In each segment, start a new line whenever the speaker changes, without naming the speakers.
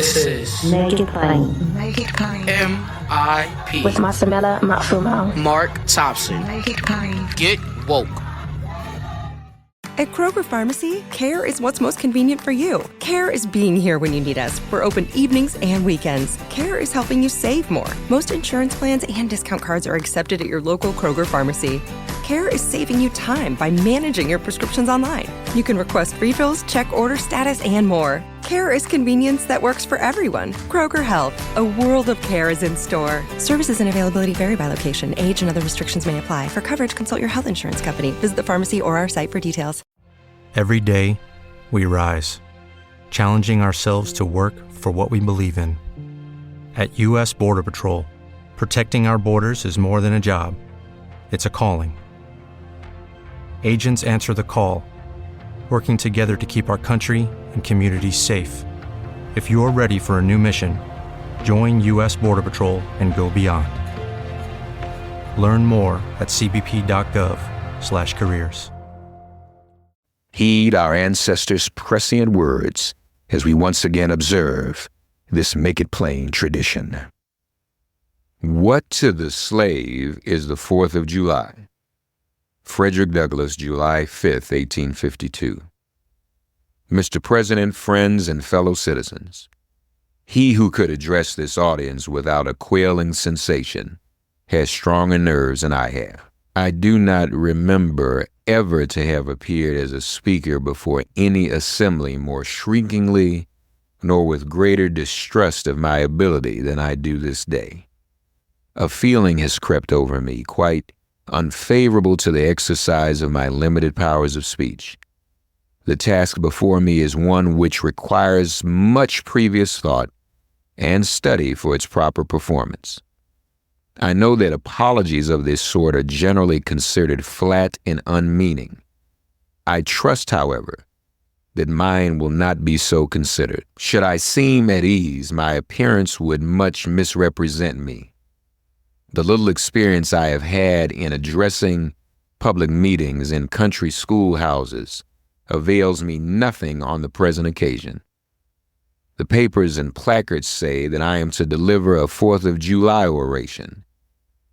This is
Make It Plain.
Make It Plain.
MIP
With Masamela Matfumo.
Mark Thompson.
Make It Plain.
Get woke.
At Kroger Pharmacy, care is what's most convenient for you. Care is being here when you need us. We're open evenings and weekends. Care is helping you save more. Most insurance plans and discount cards are accepted at your local Kroger Pharmacy. Care is saving you time by managing your prescriptions online. You can request refills, check order status, and more. Care is convenience that works for everyone. Kroger Health, a world of care is in store. Services and availability vary by location. Age and other restrictions may apply. For coverage, consult your health insurance company. Visit the pharmacy or our site for details.
Every day, we rise, challenging ourselves to work for what we believe in. At U.S. Border Patrol, protecting our borders is more than a job. It's a calling. Agents answer the call, working together to keep our country and communities safe. If you're ready for a new mission, join U.S. Border Patrol and go beyond. Learn more at cbp.gov/careers.
Heed our ancestors' prescient words as we once again observe this Make It Plain tradition. What to the slave is the 4th of July? Frederick Douglass, July 5th, 1852. Mr. President, friends, and fellow citizens, he who could address this audience without a quailing sensation has stronger nerves than I have. I do not remember ever to have appeared as a speaker before any assembly more shrinkingly nor with greater distrust of my ability than I do this day. A feeling has crept over me, quite unfavorable to the exercise of my limited powers of speech. The task before me is one which requires much previous thought and study for its proper performance. I know that apologies of this sort are generally considered flat and unmeaning. I trust, however, that mine will not be so considered. Should I seem at ease, my appearance would much misrepresent me. The little experience I have had in addressing public meetings in country schoolhouses avails me nothing on the present occasion. The papers and placards say that I am to deliver a 4th of July oration.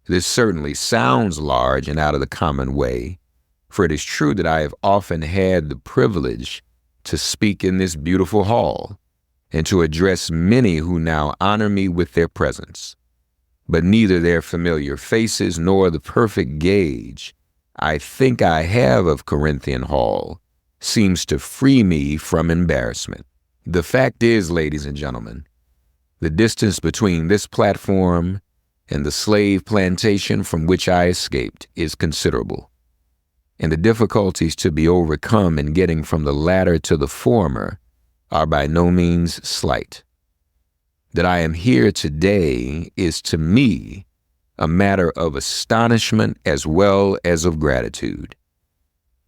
This certainly sounds large and out of the common way, for it is true that I have often had the privilege to speak in this beautiful hall and to address many who now honor me with their presence. But neither their familiar faces nor the perfect gauge I think I have of Corinthian Hall seems to free me from embarrassment. The fact is, ladies and gentlemen, the distance between this platform and the slave plantation from which I escaped is considerable, and the difficulties to be overcome in getting from the latter to the former are by no means slight. That I am here today is to me a matter of astonishment as well as of gratitude.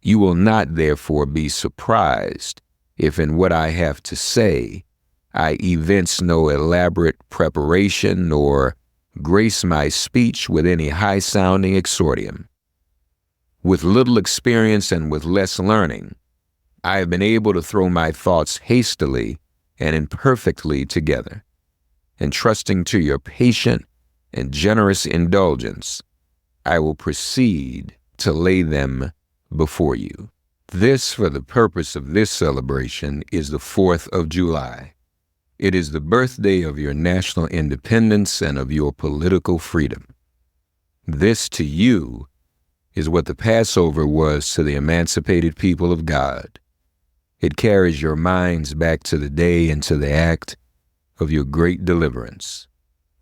You will not, therefore, be surprised if in what I have to say I evince no elaborate preparation nor grace my speech with any high-sounding exordium. With little experience and with less learning, I have been able to throw my thoughts hastily and imperfectly together, and trusting to your patient and generous indulgence, I will proceed to lay them before you. This, for the purpose of this celebration, is the 4th of July. It is the birthday of your national independence and of your political freedom. This, to you, is what the Passover was to the emancipated people of God. It carries your minds back to the day and to the act of your great deliverance,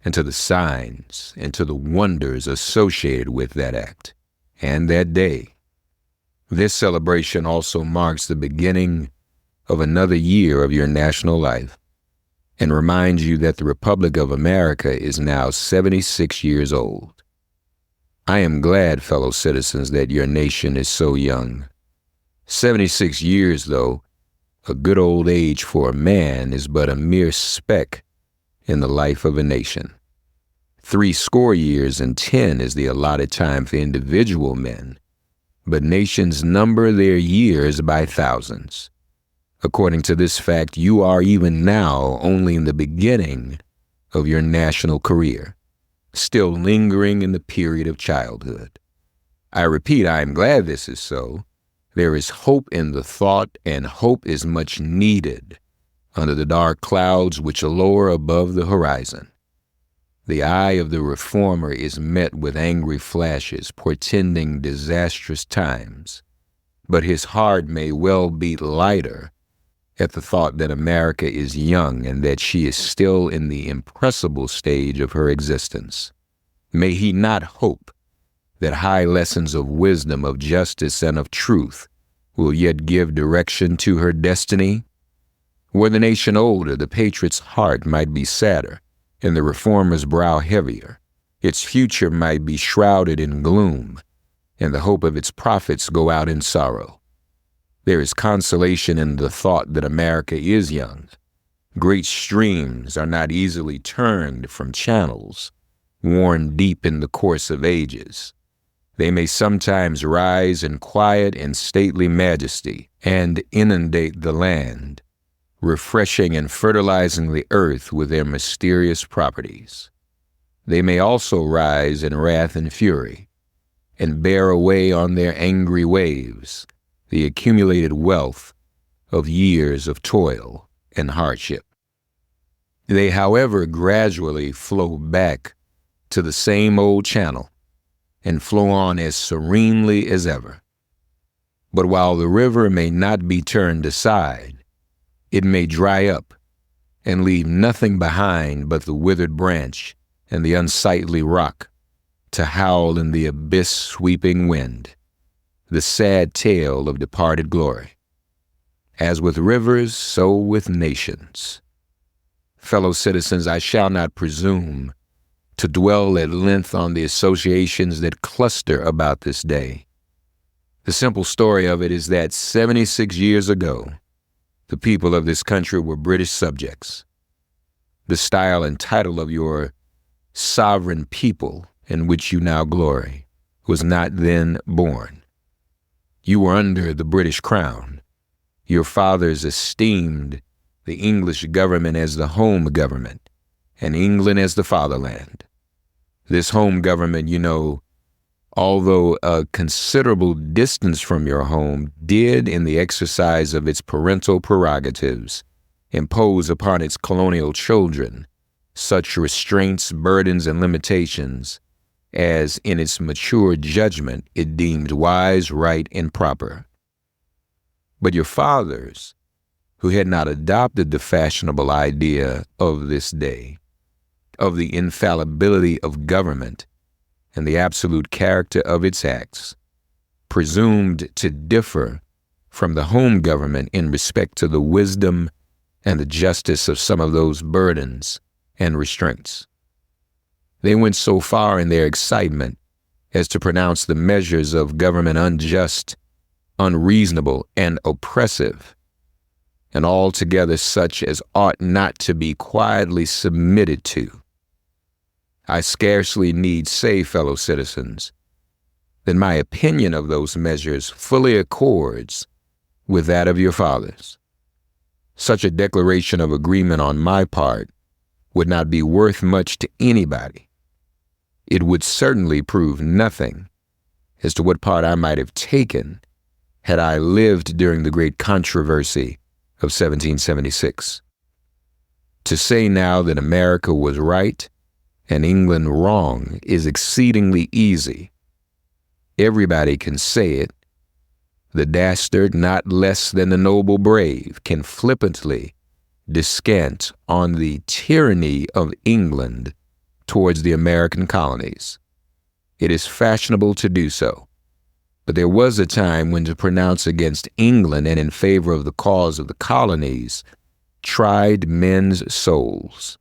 and to the signs and to the wonders associated with that act and that day. This celebration also marks the beginning of another year of your national life and reminds you that the Republic of America is now 76 years old. I am glad, fellow citizens, that your nation is so young. 76 years, though, a good old age for a man, is but a mere speck in the life of a nation. 70 years and 10 is the allotted time for individual men, but nations number their years by thousands. According to this fact, you are even now only in the beginning of your national career, still lingering in the period of childhood. I repeat, I am glad this is so. There is hope in the thought, and hope is much needed under the dark clouds which lower above the horizon. The eye of the reformer is met with angry flashes portending disastrous times, but his heart may well beat lighter at the thought that America is young and that she is still in the impressible stage of her existence. May he not hope that high lessons of wisdom, of justice, and of truth will yet give direction to her destiny? Were the nation older, the patriot's heart might be sadder, and the reformer's brow heavier. Its future might be shrouded in gloom, and the hope of its prophets go out in sorrow. There is consolation in the thought that America is young. Great streams are not easily turned from channels worn deep in the course of ages. They may sometimes rise in quiet and stately majesty and inundate the land, refreshing and fertilizing the earth with their mysterious properties. They may also rise in wrath and fury, and bear away on their angry waves the accumulated wealth of years of toil and hardship. They, however, gradually flow back to the same old channel and flow on as serenely as ever. But while the river may not be turned aside, it may dry up and leave nothing behind but the withered branch and the unsightly rock to howl in the abyss-sweeping wind, the sad tale of departed glory. As with rivers, so with nations. Fellow citizens, I shall not presume to dwell at length on the associations that cluster about this day. The simple story of it is that 76 years ago, the people of this country were British subjects. The style and title of your sovereign people, in which you now glory, was not then born. You were under the British crown. Your fathers esteemed the English government as the home government, and England as the fatherland. This home government, you know, although a considerable distance from your home, did, in the exercise of its parental prerogatives, impose upon its colonial children such restraints, burdens, and limitations as, in its mature judgment, it deemed wise, right, and proper. But your fathers, who had not adopted the fashionable idea of this day, of the infallibility of government and the absolute character of its acts, presumed to differ from the home government in respect to the wisdom and the justice of some of those burdens and restraints. They went so far in their excitement as to pronounce the measures of government unjust, unreasonable, and oppressive, and altogether such as ought not to be quietly submitted to. I scarcely need say, fellow citizens, that my opinion of those measures fully accords with that of your fathers. Such a declaration of agreement on my part would not be worth much to anybody. It would certainly prove nothing as to what part I might have taken had I lived during the great controversy of 1776. To say now that America was right and England wrong is exceedingly easy. Everybody can say it. The dastard, not less than the noble brave, can flippantly descant on the tyranny of England towards the American colonies. It is fashionable to do so. But there was a time when to pronounce against England and in favor of the cause of the colonies tried men's souls.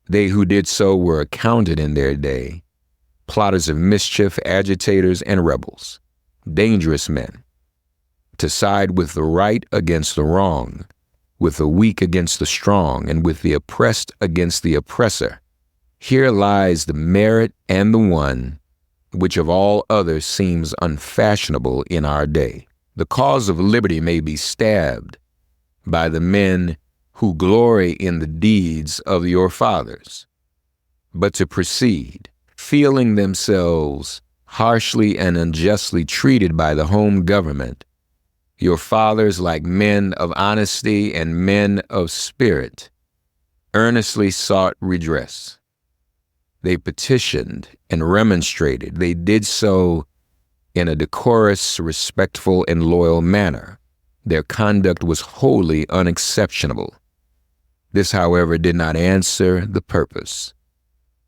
They who did so were accounted in their day plotters of mischief, agitators, and rebels, dangerous men. To side with the right against the wrong, with the weak against the strong, and with the oppressed against the oppressor. Here lies the merit and the one which of all others seems unfashionable in our day. The cause of liberty may be stabbed by the men who glory in the deeds of your fathers, but to proceed, feeling themselves harshly and unjustly treated by the home government, your fathers, like men of honesty and men of spirit, earnestly sought redress. They petitioned and remonstrated. They did so in a decorous, respectful, and loyal manner. Their conduct was wholly unexceptionable. This, however, did not answer the purpose.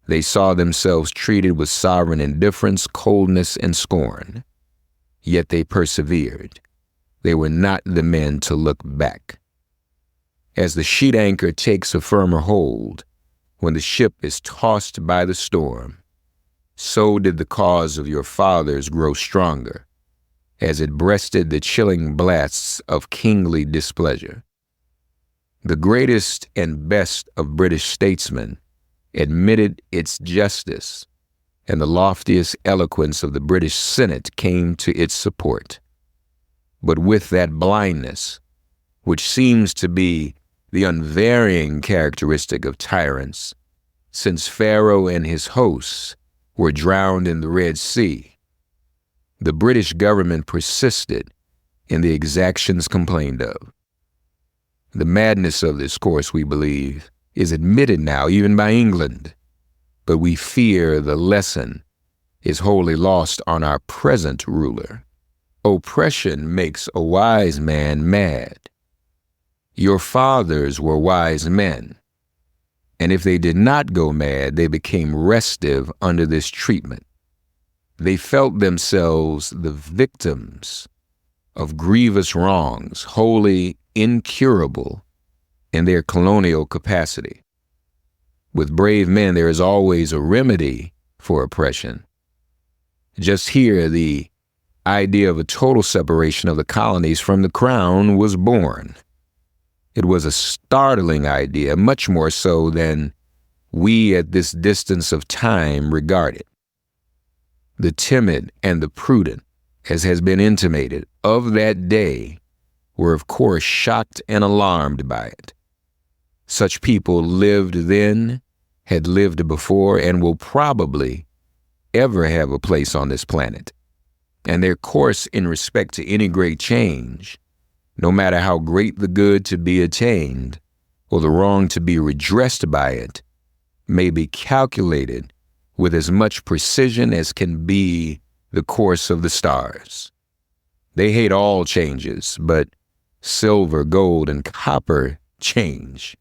They saw themselves treated with sovereign indifference, coldness, and scorn. Yet they persevered. They were not the men to look back. As the sheet anchor takes a firmer hold when the ship is tossed by the storm, so did the cause of your fathers grow stronger as it breasted the chilling blasts of kingly displeasure. The greatest and best of British statesmen admitted its justice, and the loftiest eloquence of the British Senate came to its support. But with that blindness, which seems to be the unvarying characteristic of tyrants, since Pharaoh and his hosts were drowned in the Red Sea, the British government persisted in the exactions complained of. The madness of this course, we believe, is admitted now even by England, but we fear the lesson is wholly lost on our present ruler. Oppression makes a wise man mad. Your fathers were wise men, and if they did not go mad, they became restive under this treatment. They felt themselves the victims of grievous wrongs, wholly incurable in their colonial capacity. With brave men, there is always a remedy for oppression. Just here, the idea of a total separation of the colonies from the crown was born. It was a startling idea, much more so than we at this distance of time regard it. The timid and the prudent, as has been intimated, of that day were of course shocked and alarmed by it. Such people lived then, had lived before, and will probably ever have a place on this planet. And their course in respect to any great change, no matter how great the good to be attained or the wrong to be redressed by it, may be calculated with as much precision as can be the course of the stars. They hate all changes, but silver, gold, and copper change.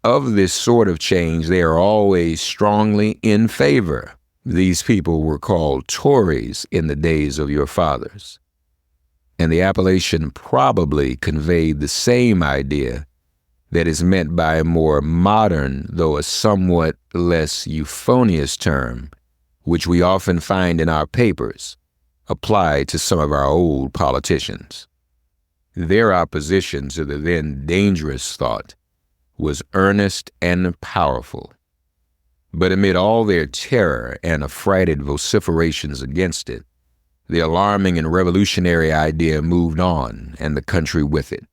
Of this sort of change, they are always strongly in favor. These people were called Tories in the days of your fathers, and the appellation probably conveyed the same idea that is meant by a more modern, though a somewhat less euphonious term, which we often find in our papers, applied to some of our old politicians. Their opposition to the then dangerous thought was earnest and powerful. But amid all their terror and affrighted vociferations against it, the alarming and revolutionary idea moved on, and the country with it.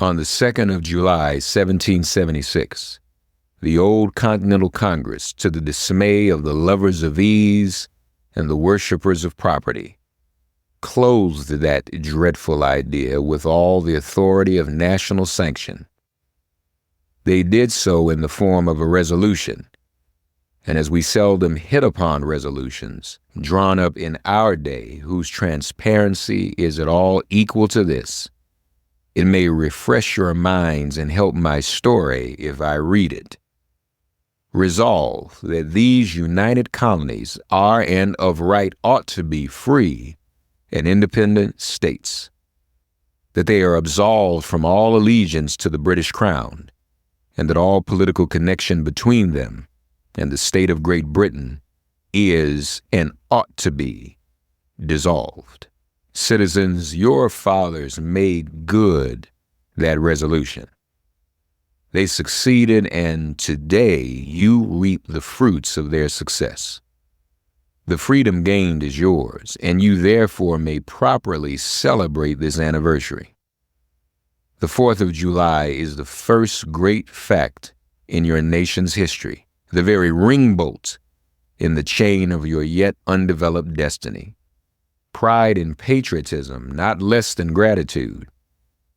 On the 2nd of July, 1776, the old Continental Congress, to the dismay of the lovers of ease and the worshippers of property, clothed that dreadful idea with all the authority of national sanction. They did so in the form of a resolution, and as we seldom hit upon resolutions drawn up in our day whose transparency is at all equal to this, it may refresh your minds and help my story if I read it. Resolve that these united colonies are and of right ought to be free and independent states, that they are absolved from all allegiance to the British Crown, and that all political connection between them and the state of Great Britain is and ought to be dissolved. Citizens, your fathers made good that resolution. They succeeded, and today you reap the fruits of their success. The freedom gained is yours, and you therefore may properly celebrate this anniversary. The 4th of July is the first great fact in your nation's history, the very ring bolt in the chain of your yet undeveloped destiny. Pride and patriotism, not less than gratitude,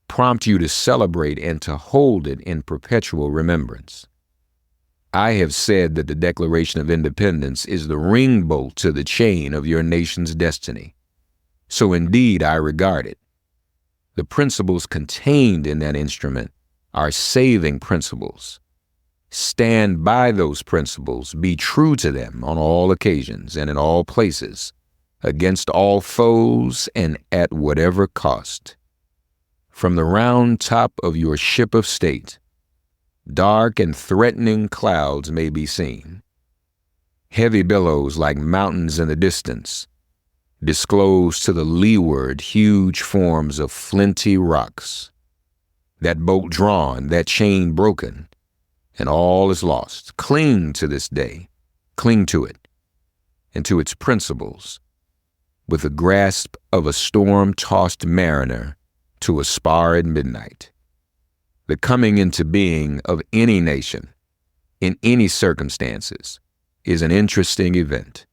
prompt you to celebrate and to hold it in perpetual remembrance. I have said that the Declaration of Independence is the ring bolt to the chain of your nation's destiny. So indeed I regard it. The principles contained in that instrument are saving principles. Stand by those principles, be true to them on all occasions and in all places, against all foes and at whatever cost. From the round top of your ship of state, dark and threatening clouds may be seen. Heavy billows like mountains in the distance disclose to the leeward huge forms of flinty rocks. That bolt drawn, that chain broken, and all is lost. Cling to this day, cling to it, and to its principles, with the grasp of a storm-tossed mariner to a spar at midnight. The coming into being of any nation, in any circumstances, is an interesting event.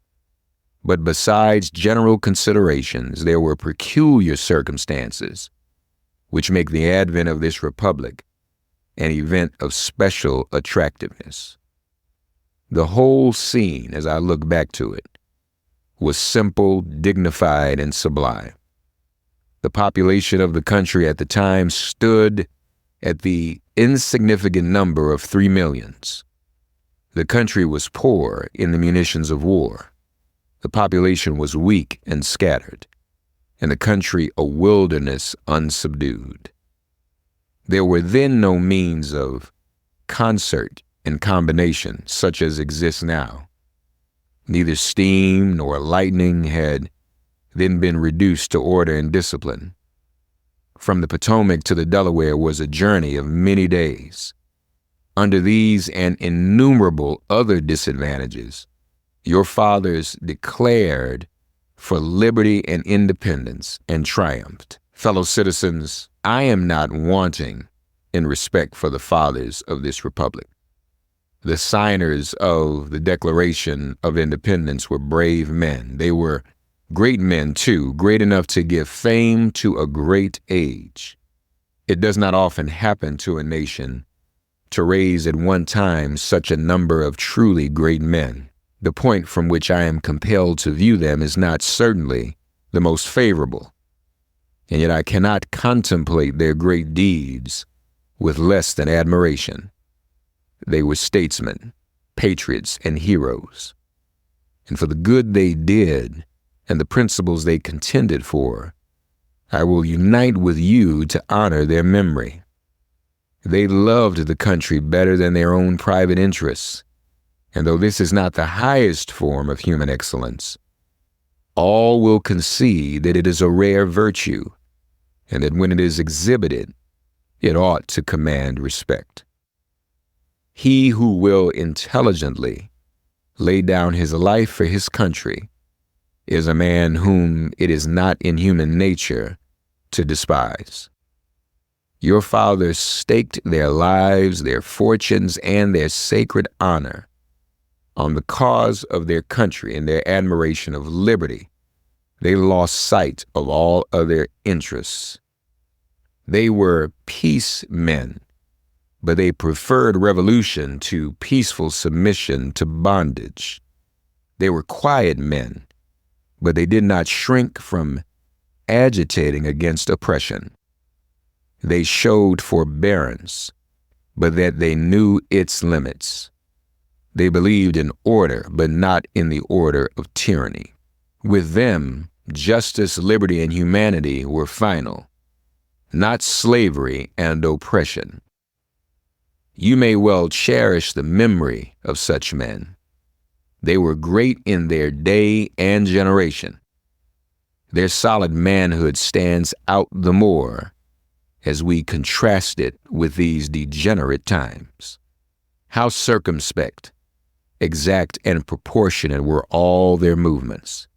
But besides general considerations, there were peculiar circumstances which make the advent of this republic an event of special attractiveness. The whole scene, as I look back to it, was simple, dignified, and sublime. The population of the country at the time stood at the insignificant number of 3 millions. The country was poor in the munitions of war. The population was weak and scattered, and the country a wilderness unsubdued. There were then no means of concert and combination such as exists now. Neither steam nor lightning had then been reduced to order and discipline. From the Potomac to the Delaware was a journey of many days. Under these and innumerable other disadvantages, your fathers declared for liberty and independence and triumphed. Fellow citizens, I am not wanting in respect for the fathers of this republic. The signers of the Declaration of Independence were brave men. They were great men, too, great enough to give fame to a great age. It does not often happen to a nation to raise at one time such a number of truly great men. The point from which I am compelled to view them is not certainly the most favorable, and yet I cannot contemplate their great deeds with less than admiration. They were statesmen, patriots, and heroes, and for the good they did and the principles they contended for, I will unite with you to honor their memory. They loved the country better than their own private interests, and though this is not the highest form of human excellence, all will concede that it is a rare virtue, and that when it is exhibited, it ought to command respect. He who will intelligently lay down his life for his country is a man whom it is not in human nature to despise. Your fathers staked their lives, their fortunes, and their sacred honor on the cause of their country and their admiration of liberty. They lost sight of all other interests. They were peace men, but they preferred revolution to peaceful submission to bondage. They were quiet men, but they did not shrink from agitating against oppression. They showed forbearance, but that they knew its limits. They believed in order, but not in the order of tyranny. With them, justice, liberty, and humanity were final, not slavery and oppression. You may well cherish the memory of such men. They were great in their day and generation. Their solid manhood stands out the more as we contrast it with these degenerate times. How circumspect, exact, and proportionate were all their movements.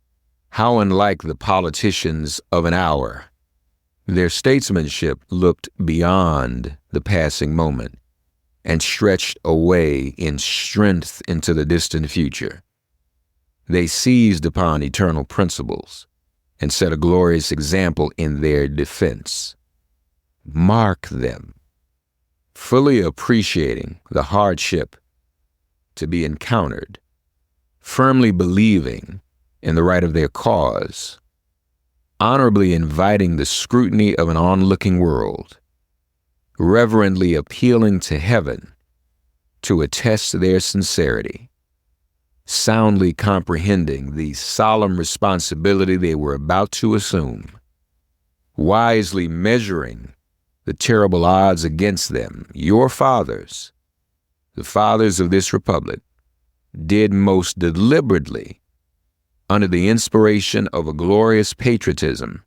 How unlike the politicians of an hour. Their statesmanship looked beyond the passing moment and stretched away in strength into the distant future. They seized upon eternal principles and set a glorious example in their defense. Mark them, fully appreciating the hardship to be encountered, firmly believing in the right of their cause, honorably inviting the scrutiny of an onlooking world, reverently appealing to heaven to attest their sincerity, soundly comprehending the solemn responsibility they were about to assume, wisely measuring the terrible odds against them. Your fathers, the fathers of this republic, did most deliberately, under the inspiration of a glorious patriotism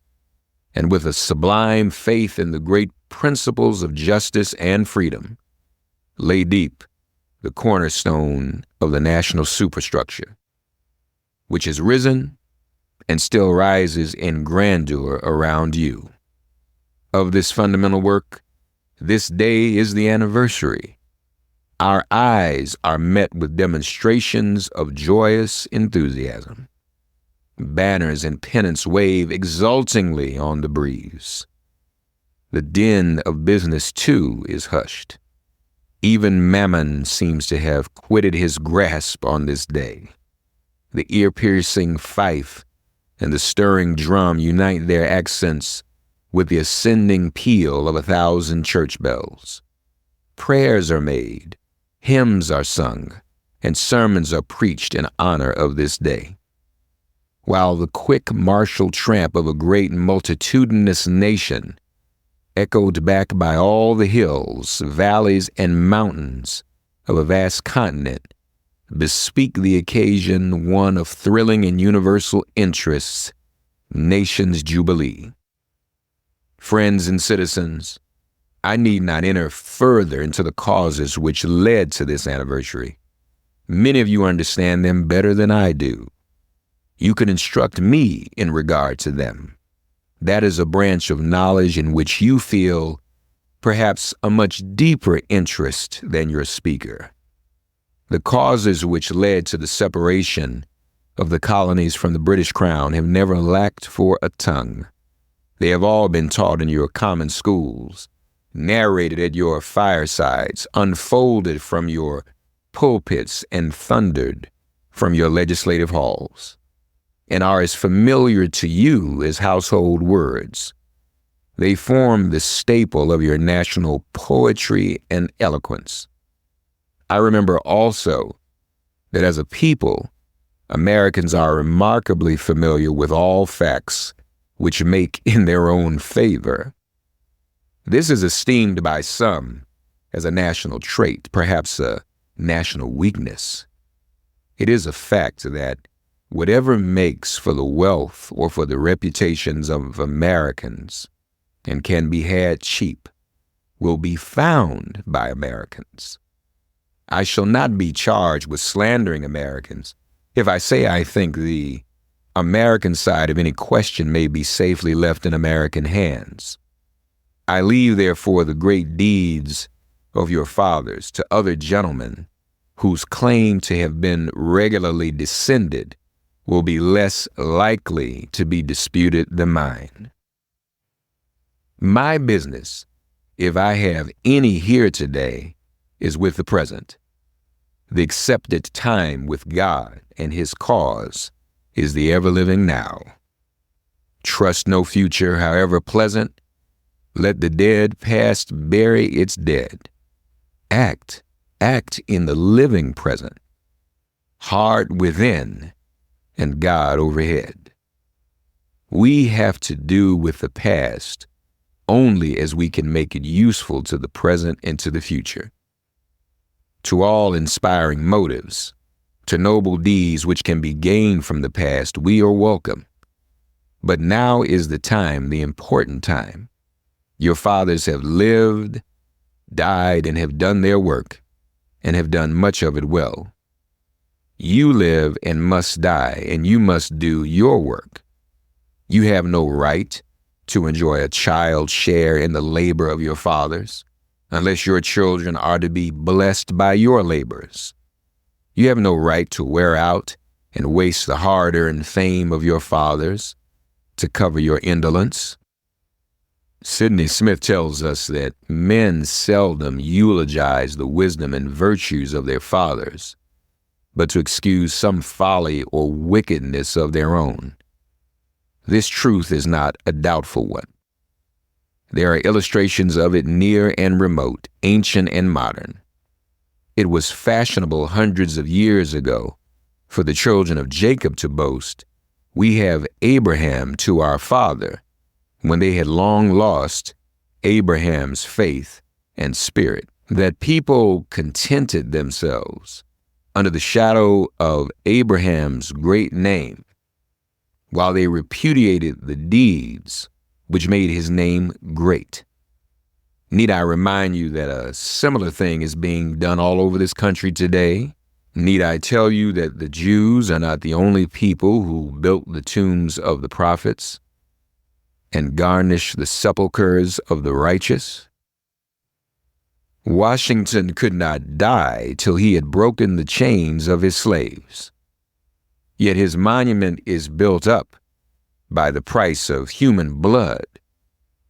and with a sublime faith in the great principles of justice and freedom, lay deep the cornerstone of the national superstructure, which has risen and still rises in grandeur around you. Of this fundamental work, this day is the anniversary. Our eyes are met with demonstrations of joyous enthusiasm. Banners and pennants wave exultingly on the breeze. The din of business, too, is hushed. Even Mammon seems to have quitted his grasp on this day. The ear-piercing fife and the stirring drum unite their accents with the ascending peal of 1,000 church bells. Prayers are made, hymns are sung, and sermons are preached in honor of this day, while the quick martial tramp of a great multitudinous nation, echoed back by all the hills, valleys, and mountains of a vast continent, bespeak the occasion one of thrilling and universal interests, nation's jubilee. Friends and citizens, I need not enter further into the causes which led to this anniversary. Many of you understand them better than I do. You can instruct me in regard to them. That is a branch of knowledge in which you feel perhaps a much deeper interest than your speaker. The causes which led to the separation of the colonies from the British Crown have never lacked for a tongue. They have all been taught in your common schools, narrated at your firesides, unfolded from your pulpits, and thundered from your legislative halls, and are as familiar to you as household words. They form the staple of your national poetry and eloquence. I remember also that as a people, Americans are remarkably familiar with all facts which make in their own favor. This is esteemed by some as a national trait, perhaps a national weakness. It is a fact that whatever makes for the wealth or for the reputations of Americans and can be had cheap will be found by Americans. I shall not be charged with slandering Americans if I say I think the American side of any question may be safely left in American hands. I leave, therefore, the great deeds of your fathers to other gentlemen whose claim to have been regularly descended will be less likely to be disputed than mine. My business, if I have any here today, is with the present. The accepted time with God and His cause is the ever-living now. Trust no future, however pleasant. Let the dead past bury its dead. Act in the living present. Heart within and God overhead. We have to do with the past only as we can make it useful to the present and to the future. To all inspiring motives, to noble deeds which can be gained from the past, we are welcome. But now is the time, the important time. Your fathers have lived, died, and have done their work, and have done much of it well. You live and must die, and you must do your work. You have no right to enjoy a child's share in the labor of your fathers, unless your children are to be blessed by your labors. You have no right to wear out and waste the hard-earned fame of your fathers to cover your indolence. Sidney Smith tells us that men seldom eulogize the wisdom and virtues of their fathers, but to excuse some folly or wickedness of their own. This truth is not a doubtful one. There are illustrations of it near and remote, ancient and modern. It was fashionable hundreds of years ago for the children of Jacob to boast, "We have Abraham to our father," when they had long lost Abraham's faith and spirit. That people contented themselves under the shadow of Abraham's great name, while they repudiated the deeds which made his name great. Need I remind you that a similar thing is being done all over this country today? Need I tell you that the Jews are not the only people who built the tombs of the prophets and garnished the sepulchres of the righteous? Washington could not die till he had broken the chains of his slaves. Yet his monument is built up by the price of human blood,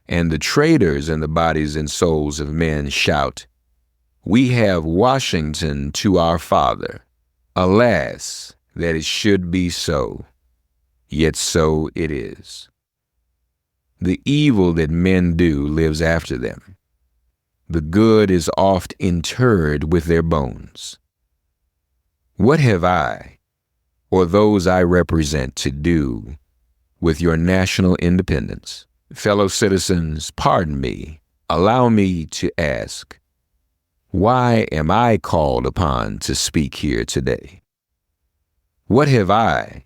and the traders in the bodies and souls of men shout, "We have Washington to our father." Alas, that it should be so, yet so it is. The evil that men do lives after them. The good is oft interred with their bones. What have I, or those I represent, to do with your national independence? Fellow citizens, pardon me, allow me to ask, why am I called upon to speak here today? What have I,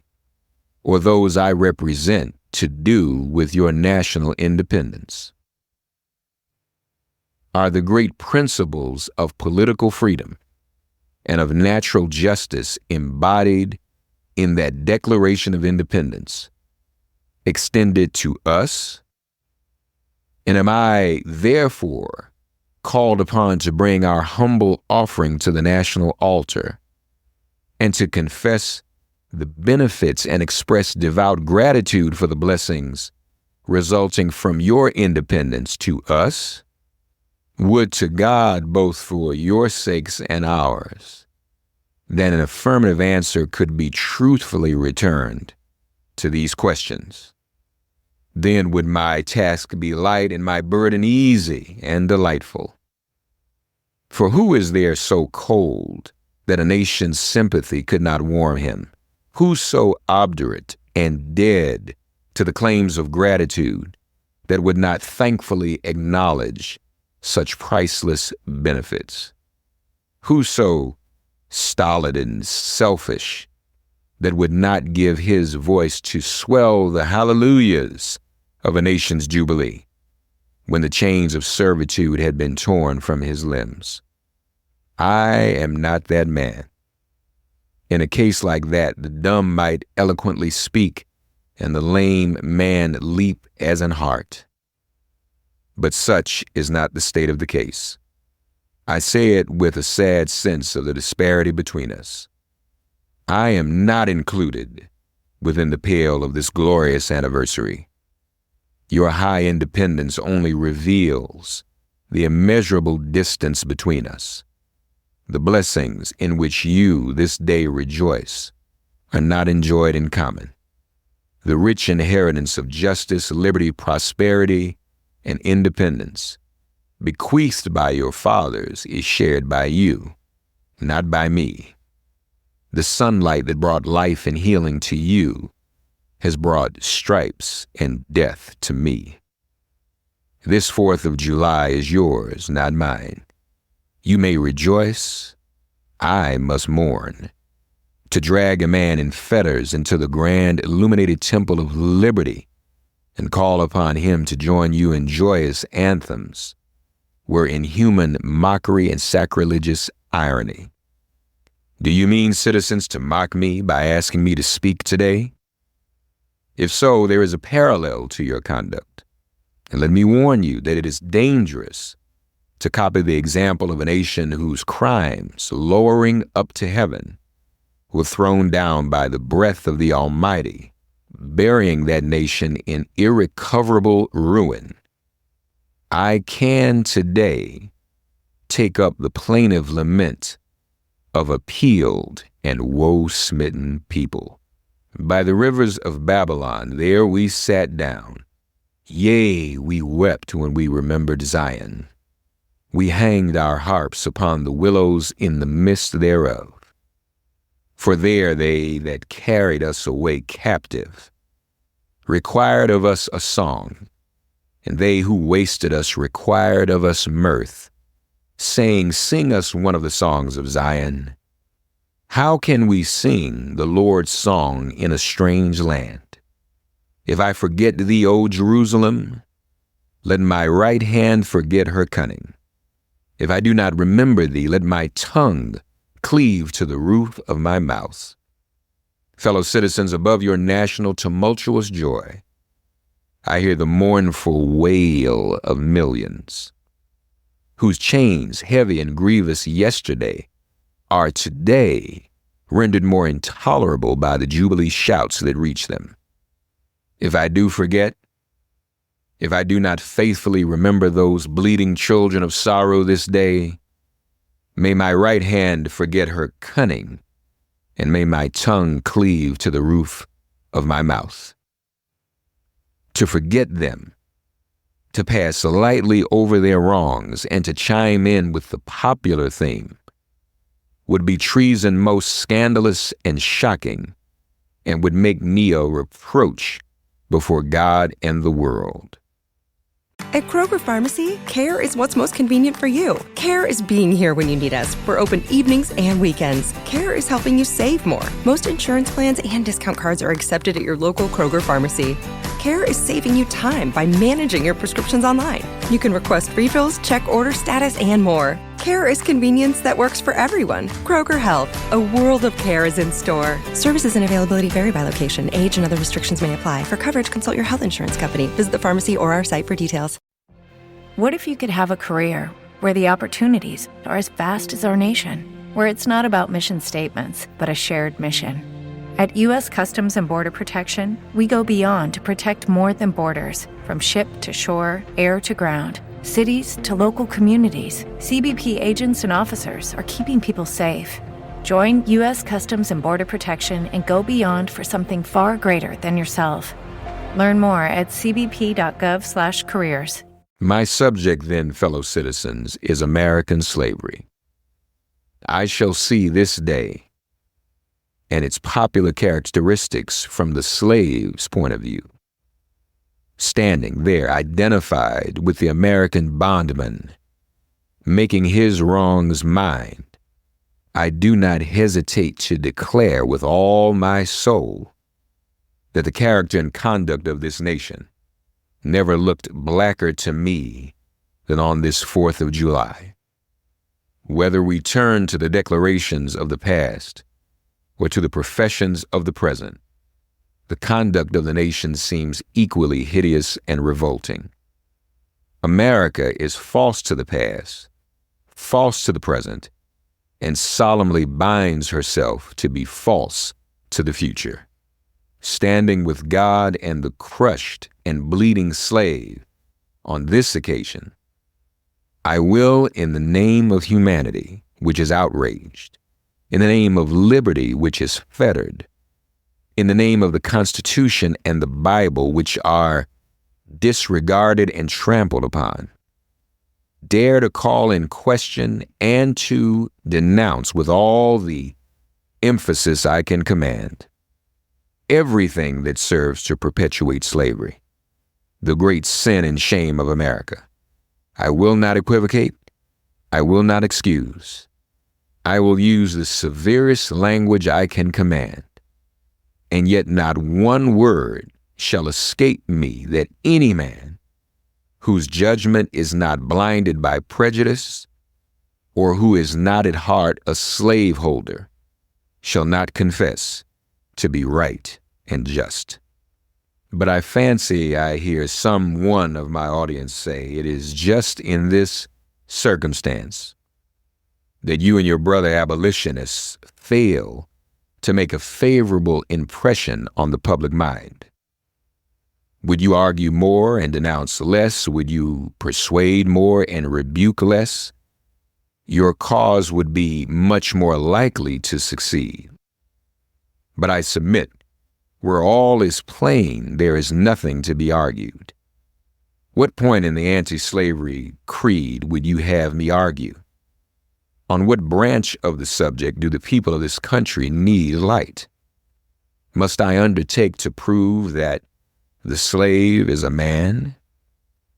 or those I represent, to do with your national independence? Are the great principles of political freedom and of natural justice embodied in that Declaration of Independence extended to us? And am I, therefore, called upon to bring our humble offering to the national altar and to confess the benefits and express devout gratitude for the blessings resulting from your independence to us? Would to God, both for your sakes and ours, that an affirmative answer could be truthfully returned to these questions. Then would my task be light and my burden easy and delightful. For who is there so cold that a nation's sympathy could not warm him? Who so obdurate and dead to the claims of gratitude that would not thankfully acknowledge such priceless benefits? Who so stolid and selfish that would not give his voice to swell the hallelujahs of a nation's jubilee when the chains of servitude had been torn from his limbs? I am not that man. In a case like that, the dumb might eloquently speak and the lame man leap as an hart. But such is not the state of the case. I say it with a sad sense of the disparity between us. I am not included within the pale of this glorious anniversary. Your high independence only reveals the immeasurable distance between us. The blessings in which you this day rejoice are not enjoyed in common. The rich inheritance of justice, liberty, prosperity, and independence bequeathed by your fathers is shared by you, not by me. The sunlight that brought life and healing to you has brought stripes and death to me. This 4th of July is yours, not mine. You may rejoice, I must mourn. To drag a man in fetters into the grand illuminated temple of liberty and call upon him to join you in joyous anthems were inhuman mockery and sacrilegious irony. Do you mean, citizens, to mock me by asking me to speak today? If so, there is a parallel to your conduct. And let me warn you that it is dangerous to copy the example of a nation whose crimes, lowering up to heaven, were thrown down by the breath of the Almighty, burying that nation in irrecoverable ruin. I can today take up the plaintive lament of a peeled and woe-smitten people. By the rivers of Babylon, there we sat down. Yea, we wept when we remembered Zion. We hanged our harps upon the willows in the midst thereof. For there they that carried us away captive required of us a song, and they who wasted us required of us mirth, saying, Sing us one of the songs of Zion. How can we sing the Lord's song in a strange land? If I forget thee, O Jerusalem, let my right hand forget her cunning. If I do not remember thee, let my tongue cleave to the roof of my mouth. Fellow citizens, above your national tumultuous joy, I hear the mournful wail of millions, whose chains, heavy and grievous yesterday, are today rendered more intolerable by the jubilee shouts that reach them. If I do forget, if I do not faithfully remember those bleeding children of sorrow this day, may my right hand forget her cunning, and may my tongue cleave to the roof of my mouth. To forget them, to pass lightly over their wrongs, and to chime in with the popular theme would be treason most scandalous and shocking, and would make me a reproach before God and the world.
At Kroger Pharmacy, care is what's most convenient for you. Care is being here when you need us. We're open evenings and weekends. Care is helping you save more. Most insurance plans and discount cards are accepted at your local Kroger Pharmacy. Care is saving you time by managing your prescriptions online. You can request refills, check order status, and more. Care is convenience that works for everyone. Kroger Health, a world of care is in store. Services and availability vary by location. Age and other restrictions may apply. For coverage, consult your health insurance company. Visit the pharmacy or our site for details.
What if you could have a career where the opportunities are as vast as our nation, where it's not about mission statements, but a shared mission? At U.S. Customs and Border Protection, we go beyond to protect more than borders. From ship to shore, air to ground, cities to local communities, CBP agents and officers are keeping people safe. Join U.S. Customs and Border Protection and go beyond for something far greater than yourself. Learn more at cbp.gov/careers.
My subject then, fellow citizens, is American slavery. I shall see this day and its popular characteristics from the slave's point of view. Standing there identified with the American bondman, making his wrongs mine, I do not hesitate to declare with all my soul that the character and conduct of this nation never looked blacker to me than on this 4th of July. Whether we turn to the declarations of the past or to the professions of the present, the conduct of the nation seems equally hideous and revolting. America is false to the past, false to the present, and solemnly binds herself to be false to the future. Standing with God and the crushed and bleeding slave on this occasion, I will, in the name of humanity, which is outraged, in the name of liberty, which is fettered, in the name of the Constitution and the Bible, which are disregarded and trampled upon, dare to call in question and to denounce with all the emphasis I can command everything that serves to perpetuate slavery, the great sin and shame of America. I will not equivocate. I will not excuse. I will use the severest language I can command, and yet not one word shall escape me that any man whose judgment is not blinded by prejudice or who is not at heart a slaveholder shall not confess to be right and just. But I fancy I hear some one of my audience say it is just in this circumstance that you and your brother abolitionists fail to make a favorable impression on the public mind. Would you argue more and denounce less? Would you persuade more and rebuke less? Your cause would be much more likely to succeed. But I submit, where all is plain, there is nothing to be argued. What point in the anti-slavery creed would you have me argue? On what branch of the subject do the people of this country need light? Must I undertake to prove that the slave is a man?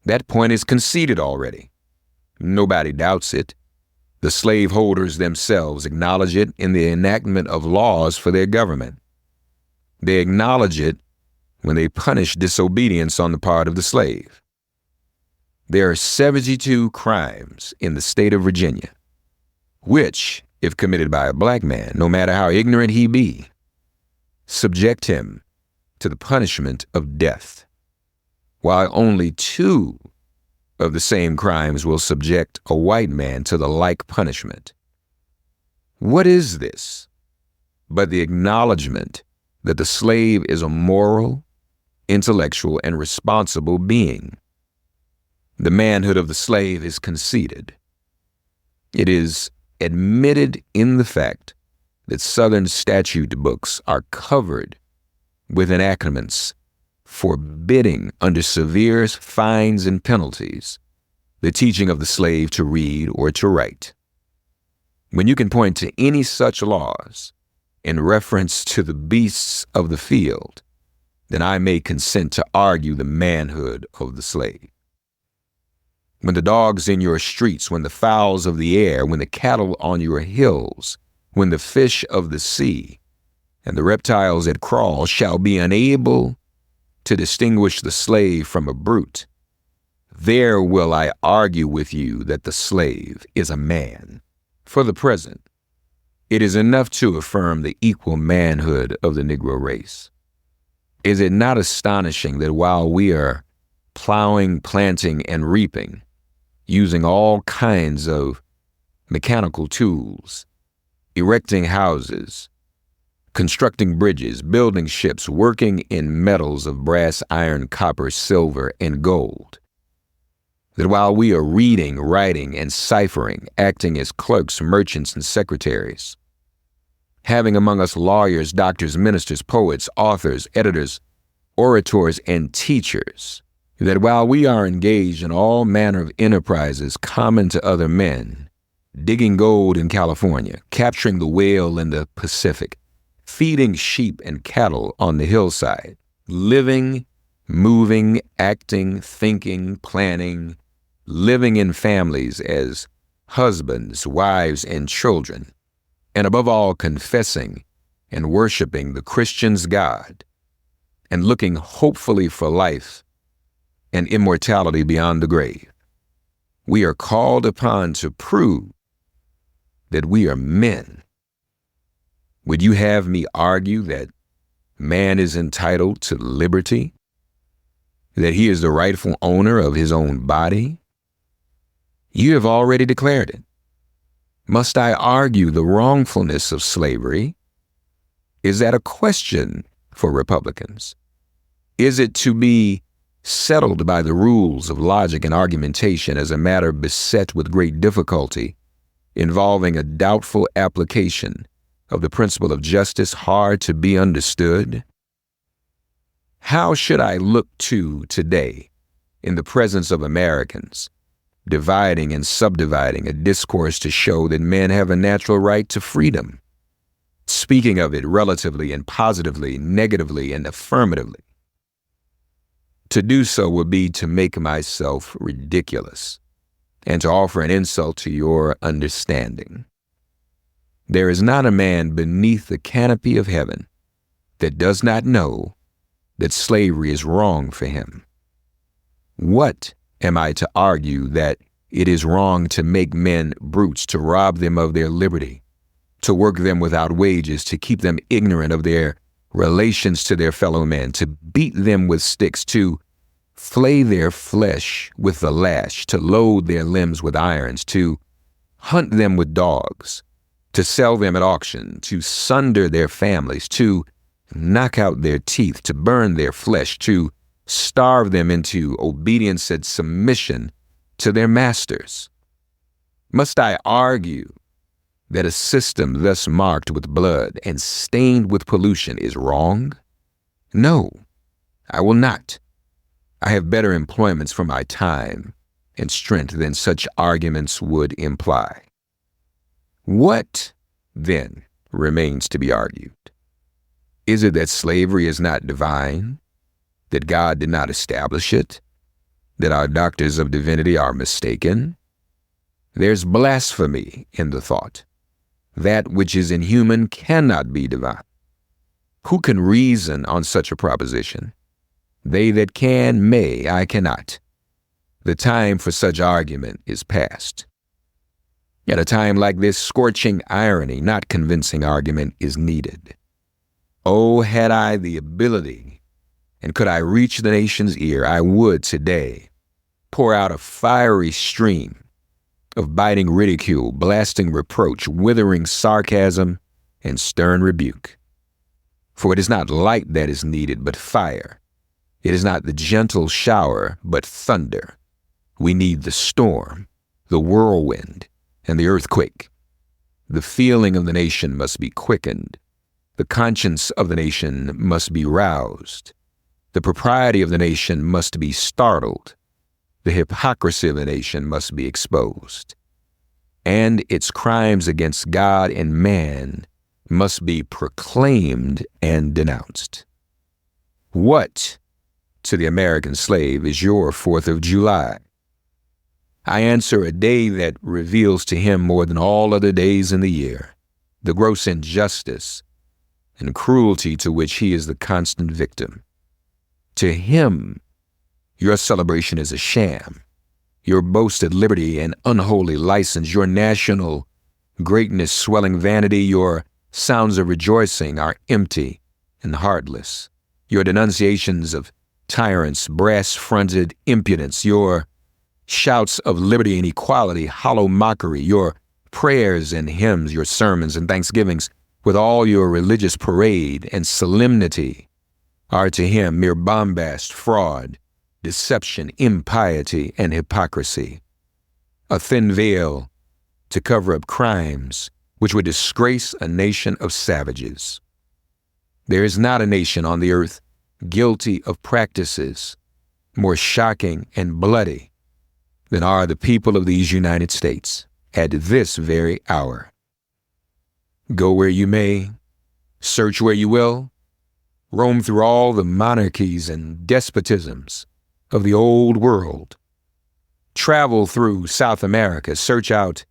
That point is conceded already. Nobody doubts it. The slaveholders themselves acknowledge it in the enactment of laws for their government. They acknowledge it when they punish disobedience on the part of the slave. There are 72 crimes in the state of Virginia, which, if committed by a black man, no matter how ignorant he be, subject him to the punishment of death, while only 2 of the same crimes will subject a white man to the like punishment. What is this but the acknowledgement that the slave is a moral, intellectual, and responsible being? The manhood of the slave is conceded. It is admitted in the fact that Southern statute books are covered with enactments forbidding, under severe fines and penalties, the teaching of the slave to read or to write. When you can point to any such laws in reference to the beasts of the field, then I may consent to argue the manhood of the slave. When the dogs in your streets, when the fowls of the air, when the cattle on your hills, when the fish of the sea, and the reptiles that crawl shall be unable to distinguish the slave from a brute, there will I argue with you that the slave is a man. For the present, it is enough to affirm the equal manhood of the Negro race. Is it not astonishing that while we are plowing, planting, and reaping, using all kinds of mechanical tools, erecting houses, constructing bridges, building ships, working in metals of brass, iron, copper, silver, and gold, that while we are reading, writing, and ciphering, acting as clerks, merchants, and secretaries, having among us lawyers, doctors, ministers, poets, authors, editors, orators, and teachers, that while we are engaged in all manner of enterprises common to other men, digging gold in California, capturing the whale in the Pacific, feeding sheep and cattle on the hillside, living, moving, acting, thinking, planning, living in families as husbands, wives, and children, and above all confessing and worshiping the Christian's God, and looking hopefully for life and immortality beyond the grave, we are called upon to prove that we are men. Would you have me argue that man is entitled to liberty, that he is the rightful owner of his own body? You have already declared it. Must I argue the wrongfulness of slavery? Is that a question for Republicans? Is it to be settled by the rules of logic and argumentation as a matter beset with great difficulty, involving a doubtful application of the principle of justice hard to be understood? How should I look to today, in the presence of Americans, dividing and subdividing a discourse to show that men have a natural right to freedom, speaking of it relatively and positively, negatively and affirmatively? To do so would be to make myself ridiculous and to offer an insult to your understanding. There is not a man beneath the canopy of heaven that does not know that slavery is wrong for him. What am I to argue that it is wrong to make men brutes, to rob them of their liberty, to work them without wages, to keep them ignorant of their relations to their fellow men, to beat them with sticks, to flay their flesh with the lash, to load their limbs with irons, to hunt them with dogs, to sell them at auction, to sunder their families, to knock out their teeth, to burn their flesh, to starve them into obedience and submission to their masters. Must I argue that a system thus marked with blood and stained with pollution is wrong? No, I will not. I have better employments for my time and strength than such arguments would imply. What, then, remains to be argued? Is it that slavery is not divine, that God did not establish it, that our doctors of divinity are mistaken? There's blasphemy in the thought. That which is inhuman cannot be divine. Who can reason on such a proposition? They that can may, I cannot. The time for such argument is past. At a time like this, scorching irony, not convincing argument, is needed. Oh, had I the ability, and could I reach the nation's ear, I would today pour out a fiery stream of biting ridicule, blasting reproach, withering sarcasm, and stern rebuke. For it is not light that is needed, but fire. It is not the gentle shower, but thunder. We need the storm, the whirlwind, and the earthquake. The feeling of the nation must be quickened. The conscience of the nation must be roused. The propriety of the nation must be startled. The hypocrisy of the nation must be exposed. And its crimes against God and man must be proclaimed and denounced. What, to the American slave, is your 4th of July? I answer, a day that reveals to him more than all other days in the year the gross injustice and cruelty to which he is the constant victim. To him, your celebration is a sham. Your boasted liberty an unholy license, your national greatness swelling vanity, your sounds of rejoicing are empty and heartless. Your denunciations of tyrants, brass-fronted impudence, your shouts of liberty and equality, hollow mockery, your prayers and hymns, your sermons and thanksgivings, with all your religious parade and solemnity, are to him mere bombast, fraud, deception, impiety, and hypocrisy. A thin veil to cover up crimes which would disgrace a nation of savages. There is not a nation on the earth guilty of practices more shocking and bloody than are the people of these United States at this very hour. Go where you may, search where you will, roam through all the monarchies and despotisms of the old world. Travel through South America, search out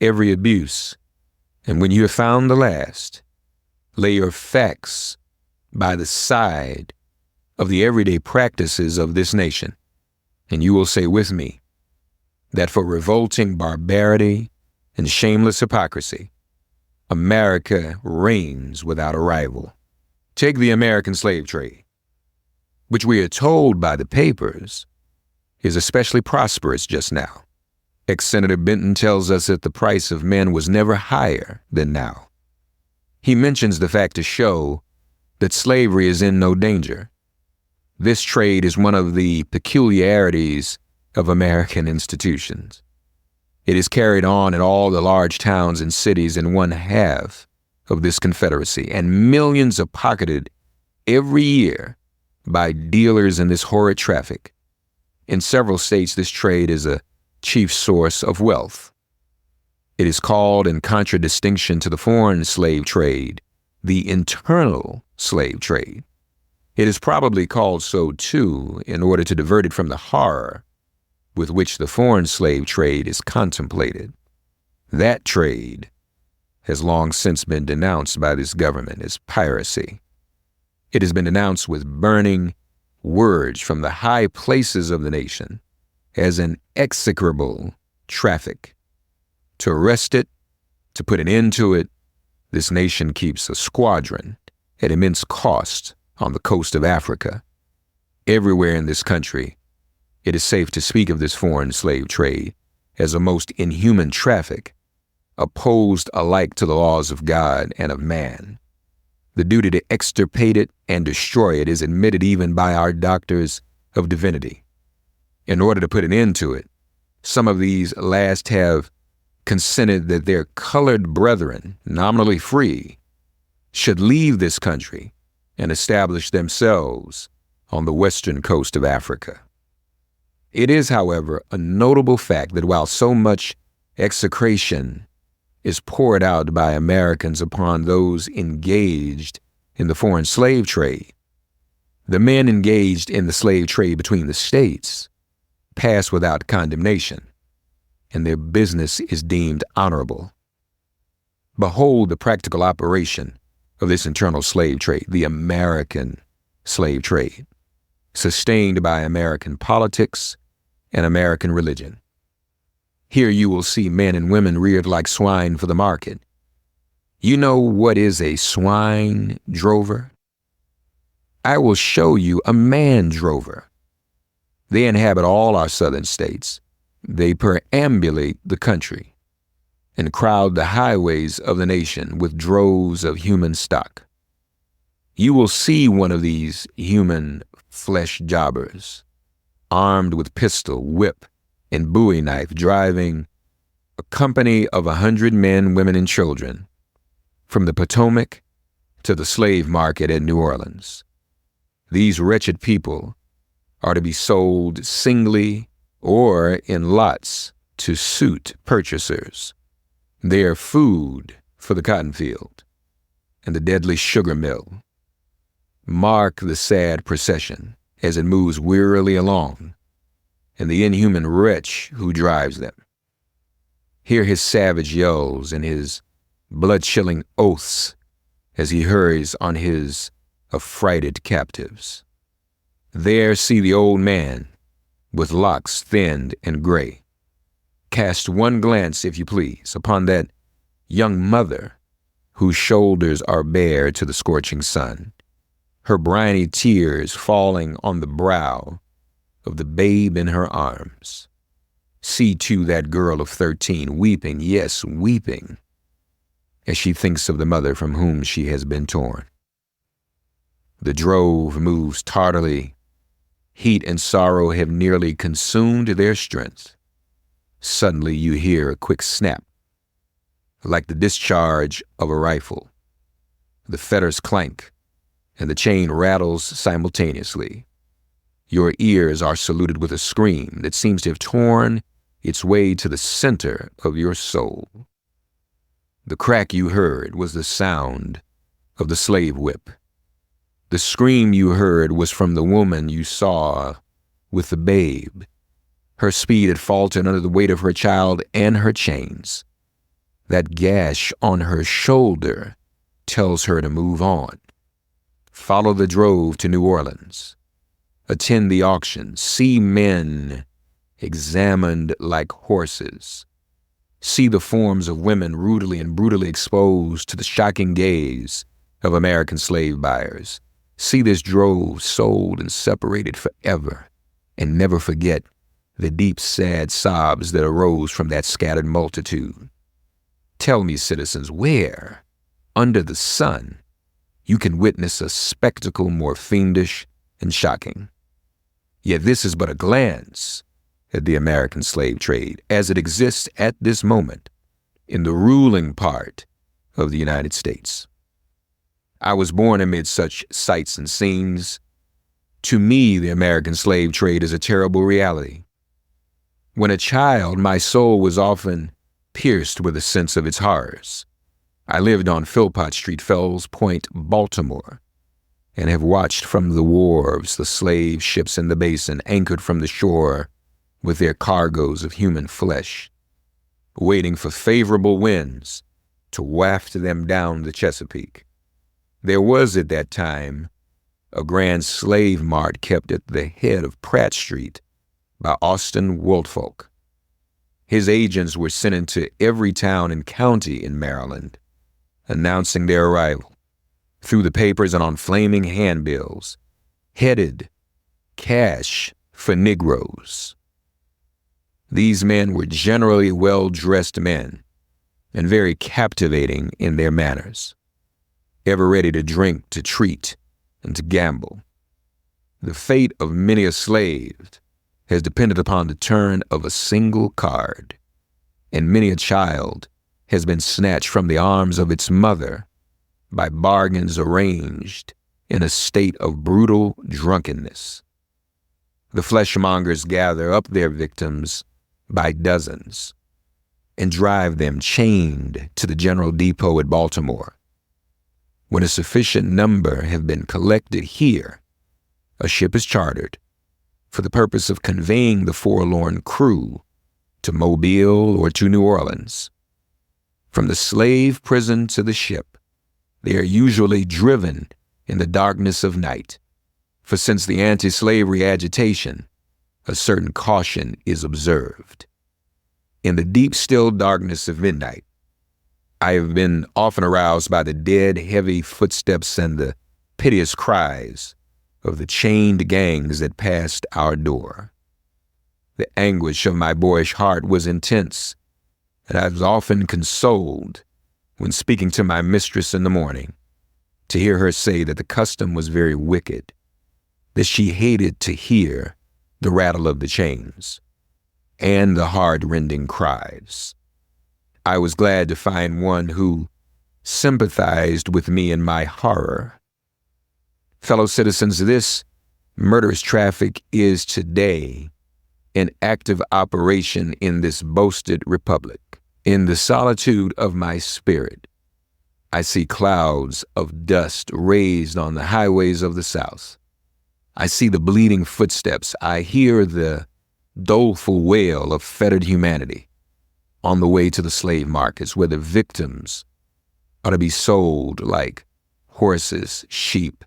every abuse, and when you have found the last, lay your facts by the side of the everyday practices of this nation, and you will say with me that for revolting barbarity and shameless hypocrisy, America reigns without a rival. Take the American slave trade, which we are told by the papers is especially prosperous just now. Ex-Senator Benton tells us that the price of men was never higher than now. He mentions the fact to show that slavery is in no danger. This trade is one of the peculiarities of American institutions. It is carried on in all the large towns and cities in one half of this confederacy, and millions are pocketed every year by dealers in this horrid traffic. In several states, this trade is a chief source of wealth. It is called, in contradistinction to the foreign slave trade, the internal slave trade. It is probably called so, too, in order to divert it from the horror with which the foreign slave trade is contemplated. That trade has long since been denounced by this government as piracy. It has been denounced with burning words from the high places of the nation as an execrable traffic. To arrest it, to put an end to it, this nation keeps a squadron at immense cost on the coast of Africa. Everywhere in this country, it is safe to speak of this foreign slave trade as a most inhuman traffic, opposed alike to the laws of God and of man. The duty to extirpate it and destroy it is admitted even by our doctors of divinity. In order to put an end to it, some of these last have consented that their colored brethren, nominally free, should leave this country and establish themselves on the western coast of Africa. It is, however, a notable fact that while so much execration is poured out by Americans upon those engaged in the foreign slave trade, the men engaged in the slave trade between the states pass without condemnation, and their business is deemed honorable. Behold the practical operation of this internal slave trade, the American slave trade, sustained by American politics and American religion. Here you will see men and women reared like swine for the market. You know what is a swine drover? I will show you a man drover. They inhabit all our southern states. They perambulate the country and crowd the highways of the nation with droves of human stock. You will see one of these human flesh jobbers, armed with pistol, whip, and bowie knife, driving a company of 100 men, women, and children from the Potomac to the slave market at New Orleans. These wretched people are to be sold singly or in lots to suit purchasers. They are food for the cotton field and the deadly sugar mill. Mark the sad procession as it moves wearily along, and the inhuman wretch who drives them. Hear his savage yells and his blood-chilling oaths as he hurries on his affrighted captives. There see the old man, with locks thinned and gray. Cast one glance, if you please, upon that young mother whose shoulders are bare to the scorching sun, her briny tears falling on the brow of the babe in her arms. See, too, that girl of 13 weeping, yes, weeping, as she thinks of the mother from whom she has been torn. The drove moves tardily. Heat and sorrow have nearly consumed their strength. Suddenly you hear a quick snap, like the discharge of a rifle. The fetters clank, and the chain rattles simultaneously. Your ears are saluted with a scream that seems to have torn its way to the center of your soul. The crack you heard was the sound of the slave whip. The scream you heard was from the woman you saw with the babe. Her speed had faltered under the weight of her child and her chains. That gash on her shoulder tells her to move on. Follow the drove to New Orleans. Attend the auction. See men examined like horses. See the forms of women rudely and brutally exposed to the shocking gaze of American slave buyers. See this drove sold and separated forever, and never forget the deep, sad sobs that arose from that scattered multitude. Tell me, citizens, where, under the sun, you can witness a spectacle more fiendish and shocking. Yet this is but a glance at the American slave trade as it exists at this moment in the ruling part of the United States. I was born amid such sights and scenes. To me, the American slave trade is a terrible reality. When a child, my soul was often pierced with a sense of its horrors. I lived on Philpott Street, Fells Point, Baltimore, and have watched from the wharves the slave ships in the basin anchored from the shore with their cargoes of human flesh, waiting for favorable winds to waft them down the Chesapeake. There was at that time a grand slave mart kept at the head of Pratt Street by Austin Woolfolk. His agents were sent into every town and county in Maryland, announcing their arrival. through the papers and on flaming handbills, headed Cash for Negroes. These men were generally well-dressed men and very captivating in their manners, ever ready to drink, to treat, and to gamble. The fate of many a slave has depended upon the turn of a single card, and many a child has been snatched from the arms of its mother by bargains arranged in a state of brutal drunkenness. The fleshmongers gather up their victims by dozens and drive them chained to the General Depot at Baltimore. When a sufficient number have been collected here, a ship is chartered for the purpose of conveying the forlorn crew to Mobile or to New Orleans. From the slave prison to the ship, they are usually driven in the darkness of night, for since the anti-slavery agitation, a certain caution is observed. In the deep, still darkness of midnight, I have been often aroused by the dead, heavy footsteps and the piteous cries of the chained gangs that passed our door. The anguish of my boyish heart was intense, and I was often consoled when speaking to my mistress in the morning to hear her say that the custom was very wicked, that she hated to hear the rattle of the chains and the heart-rending cries. I was glad to find one who sympathized with me in my horror. Fellow citizens, this murderous traffic is today in active operation in this boasted republic. In the solitude of my spirit, I see clouds of dust raised on the highways of the South. I see the bleeding footsteps. I hear the doleful wail of fettered humanity on the way to the slave markets, where the victims are to be sold like horses, sheep,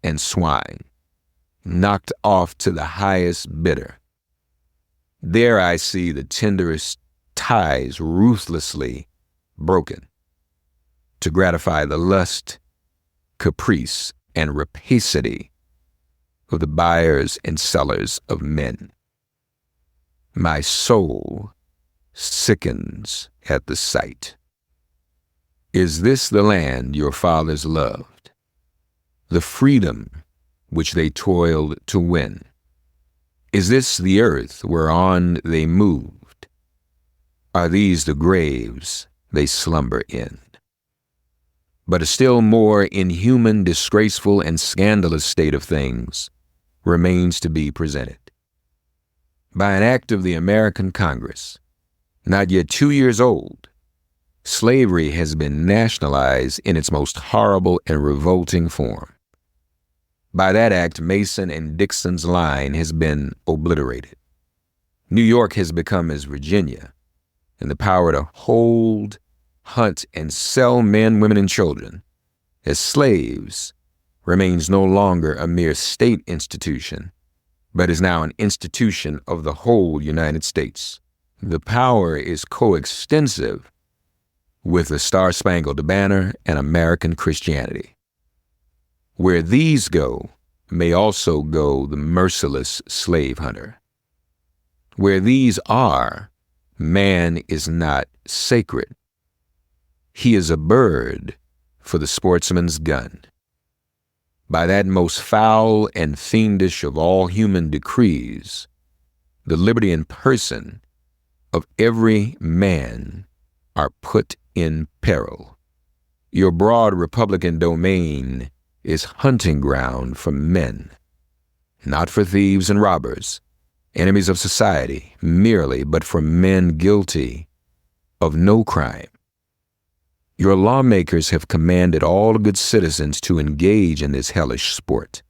and swine, knocked off to the highest bidder. There I see the tenderest ties ruthlessly broken to gratify the lust, caprice, and rapacity of the buyers and sellers of men. My soul sickens at the sight. Is this the land your fathers loved, the freedom which they toiled to win? Is this the earth whereon they moved? Are these the graves they slumber in? But a still more inhuman, disgraceful, and scandalous state of things remains to be presented. By an act of the American Congress, not yet 2 years old, slavery has been nationalized in its most horrible and revolting form. By that act, Mason and Dixon's line has been obliterated. New York has become as Virginia, and the power to hold, hunt, and sell men, women, and children as slaves remains no longer a mere state institution, but is now an institution of the whole United States. The power is coextensive with the Star-Spangled Banner and American Christianity. Where these go, may also go the merciless slave hunter. Where these are, man is not sacred. He is a bird for the sportsman's gun. By that most foul and fiendish of all human decrees, the liberty and person of every man are put in peril. Your broad Republican domain is hunting ground for men, not for thieves and robbers, enemies of society merely, but for men guilty of no crime. Your lawmakers have commanded all good citizens to engage in this hellish sport.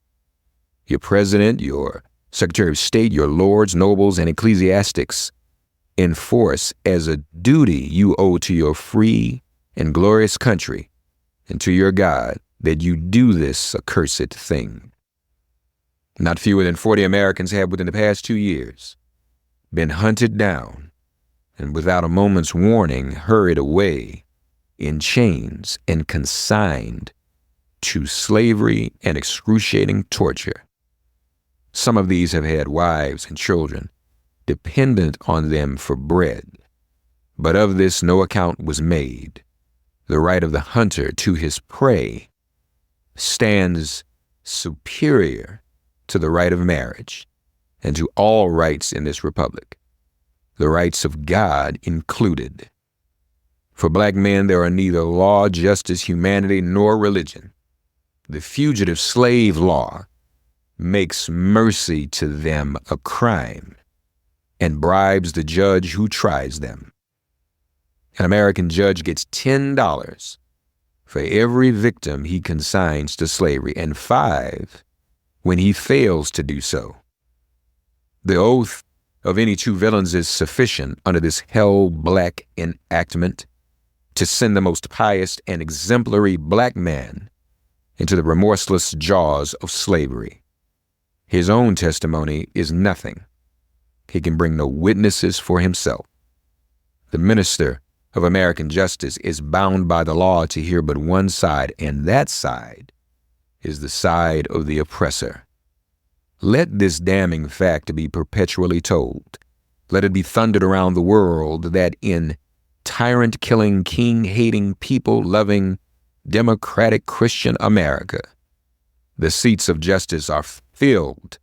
Your president, your secretary of state, your lords, nobles, and ecclesiastics enforce as a duty you owe to your free and glorious country and to your God that you do this accursed thing. Not fewer than 40 Americans have within the past 2 years been hunted down and without a moment's warning hurried away in chains and consigned to slavery and excruciating torture. Some of these have had wives and children dependent on them for bread, but of this no account was made. The right of the hunter to his prey stands superior to the right of marriage and to all rights in this republic, the rights of God included. For black men, there are neither law, justice, humanity, nor religion. The fugitive slave law makes mercy to them a crime and bribes the judge who tries them. An American judge gets $10 for every victim he consigns to slavery, and $5 when he fails to do so. The oath of any two villains is sufficient under this hell-black enactment to send the most pious and exemplary black man into the remorseless jaws of slavery. His own testimony is nothing. He can bring no witnesses for himself. The minister of American justice is bound by the law to hear but one side, and that side is the side of the oppressor. Let this damning fact be perpetually told. Let it be thundered around the world that in tyrant-killing, king-hating, people-loving, democratic Christian America, the seats of justice are filled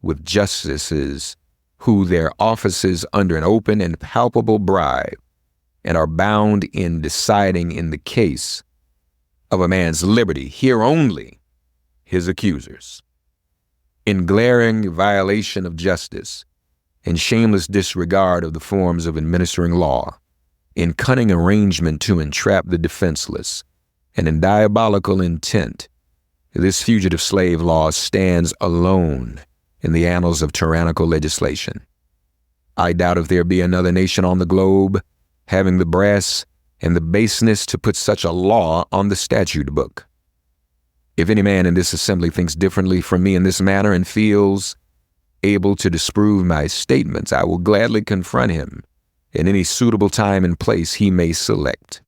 with justices who their offices under an open and palpable bribe and are bound in deciding in the case of a man's liberty, hear only his accusers. In glaring violation of justice, in shameless disregard of the forms of administering law, in cunning arrangement to entrap the defenseless, and in diabolical intent, this fugitive slave law stands alone in the annals of tyrannical legislation. I doubt if there be another nation on the globe having the brass and the baseness to put such a law on the statute book. If any man in this assembly thinks differently from me in this matter and feels able to disprove my statements, I will gladly confront him in any suitable time and place he may select.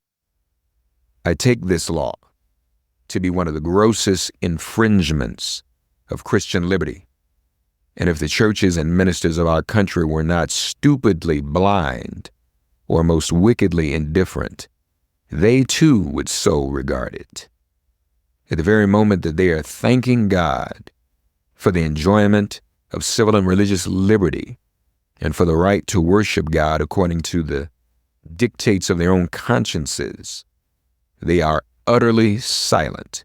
I take this law to be one of the grossest infringements of Christian liberty, and if the churches and ministers of our country were not stupidly blind or most wickedly indifferent, they too would so regard it. At the very moment that they are thanking God for the enjoyment of civil and religious liberty and for the right to worship God according to the dictates of their own consciences, they are utterly silent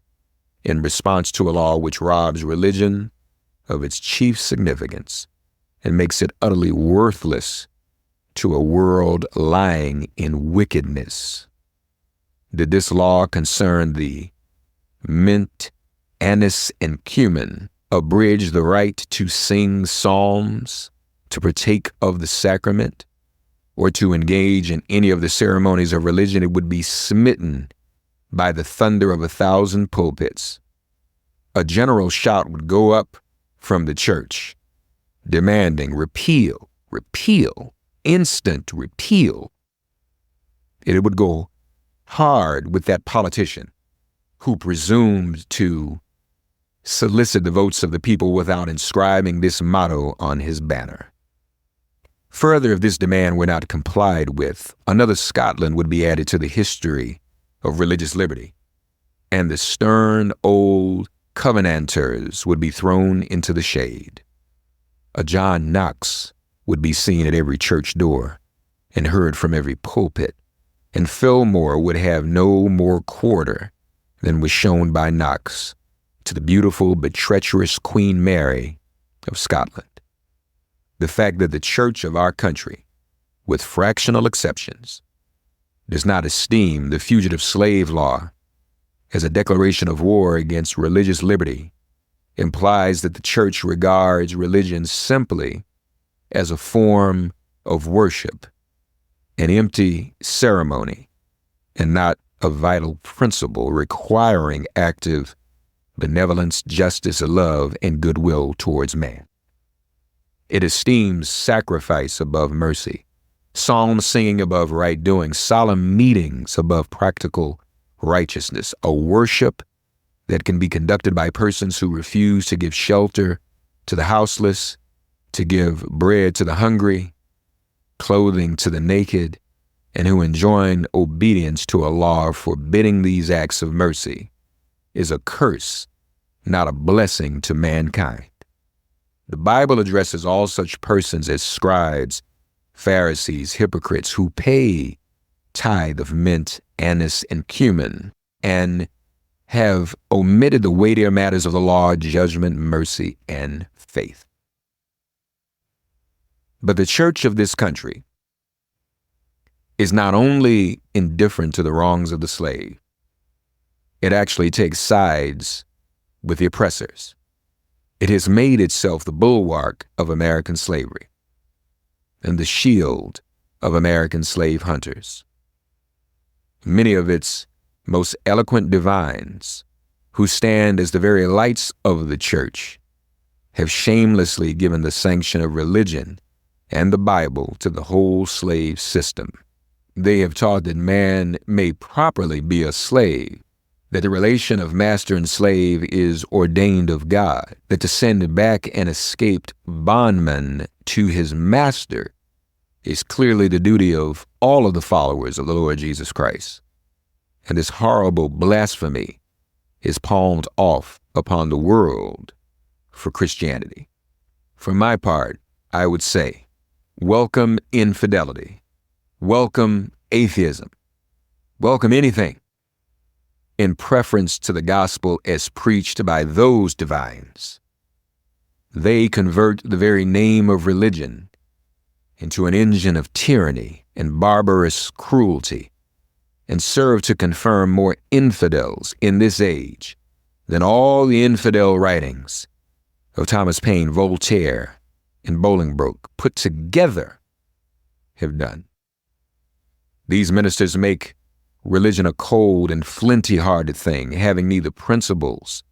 in response to a law which robs religion of its chief significance and makes it utterly worthless to a world lying in wickedness. Did this law concern the mint, anise, and cumin, abridge the right to sing psalms, to partake of the sacrament, or to engage in any of the ceremonies of religion, it would be smitten by the thunder of 1,000 pulpits. A general shout would go up from the church, demanding repeal, repeal, instant repeal. It would go hard with that politician who presumed to solicit the votes of the people without inscribing this motto on his banner. Further, if this demand were not complied with, another Scotland would be added to the history of religious liberty, and the stern old Covenanters would be thrown into the shade. A John Knox would be seen at every church door and heard from every pulpit, and Fillmore would have no more quarter than was shown by Knox to the beautiful but treacherous Queen Mary of Scotland. The fact that the church of our country, with fractional exceptions, does not esteem the fugitive slave law as a declaration of war against religious liberty implies that the church regards religion simply as a form of worship, an empty ceremony, and not a vital principle requiring active benevolence, justice, love, and goodwill towards man. It esteems sacrifice above mercy, psalm singing above right doing, solemn meetings above practical righteousness, a worship that can be conducted by persons who refuse to give shelter to the houseless, to give bread to the hungry, clothing to the naked, and who enjoin obedience to a law forbidding these acts of mercy, is a curse, not a blessing to mankind. The Bible addresses all such persons as scribes, Pharisees, hypocrites who pay tithe of mint, anise, and cumin, and have omitted the weightier matters of the law, judgment, mercy, and faith. But the church of this country is not only indifferent to the wrongs of the slave, it actually takes sides with the oppressors. It has made itself the bulwark of American slavery and the shield of American slave hunters. Many of its most eloquent divines, who stand as the very lights of the church, have shamelessly given the sanction of religion and the Bible to the whole slave system. They have taught that man may properly be a slave, that the relation of master and slave is ordained of God, that to send back an escaped bondman to his master is clearly the duty of all of the followers of the Lord Jesus Christ. And this horrible blasphemy is palmed off upon the world for Christianity. For my part, I would say, welcome infidelity, welcome atheism, welcome anything in preference to the gospel as preached by those divines. They convert the very name of religion into an engine of tyranny and barbarous cruelty, and serve to confirm more infidels in this age than all the infidel writings of Thomas Paine, Voltaire, and Bolingbroke put together have done. These ministers make religion a cold and flinty-hearted thing, having neither principles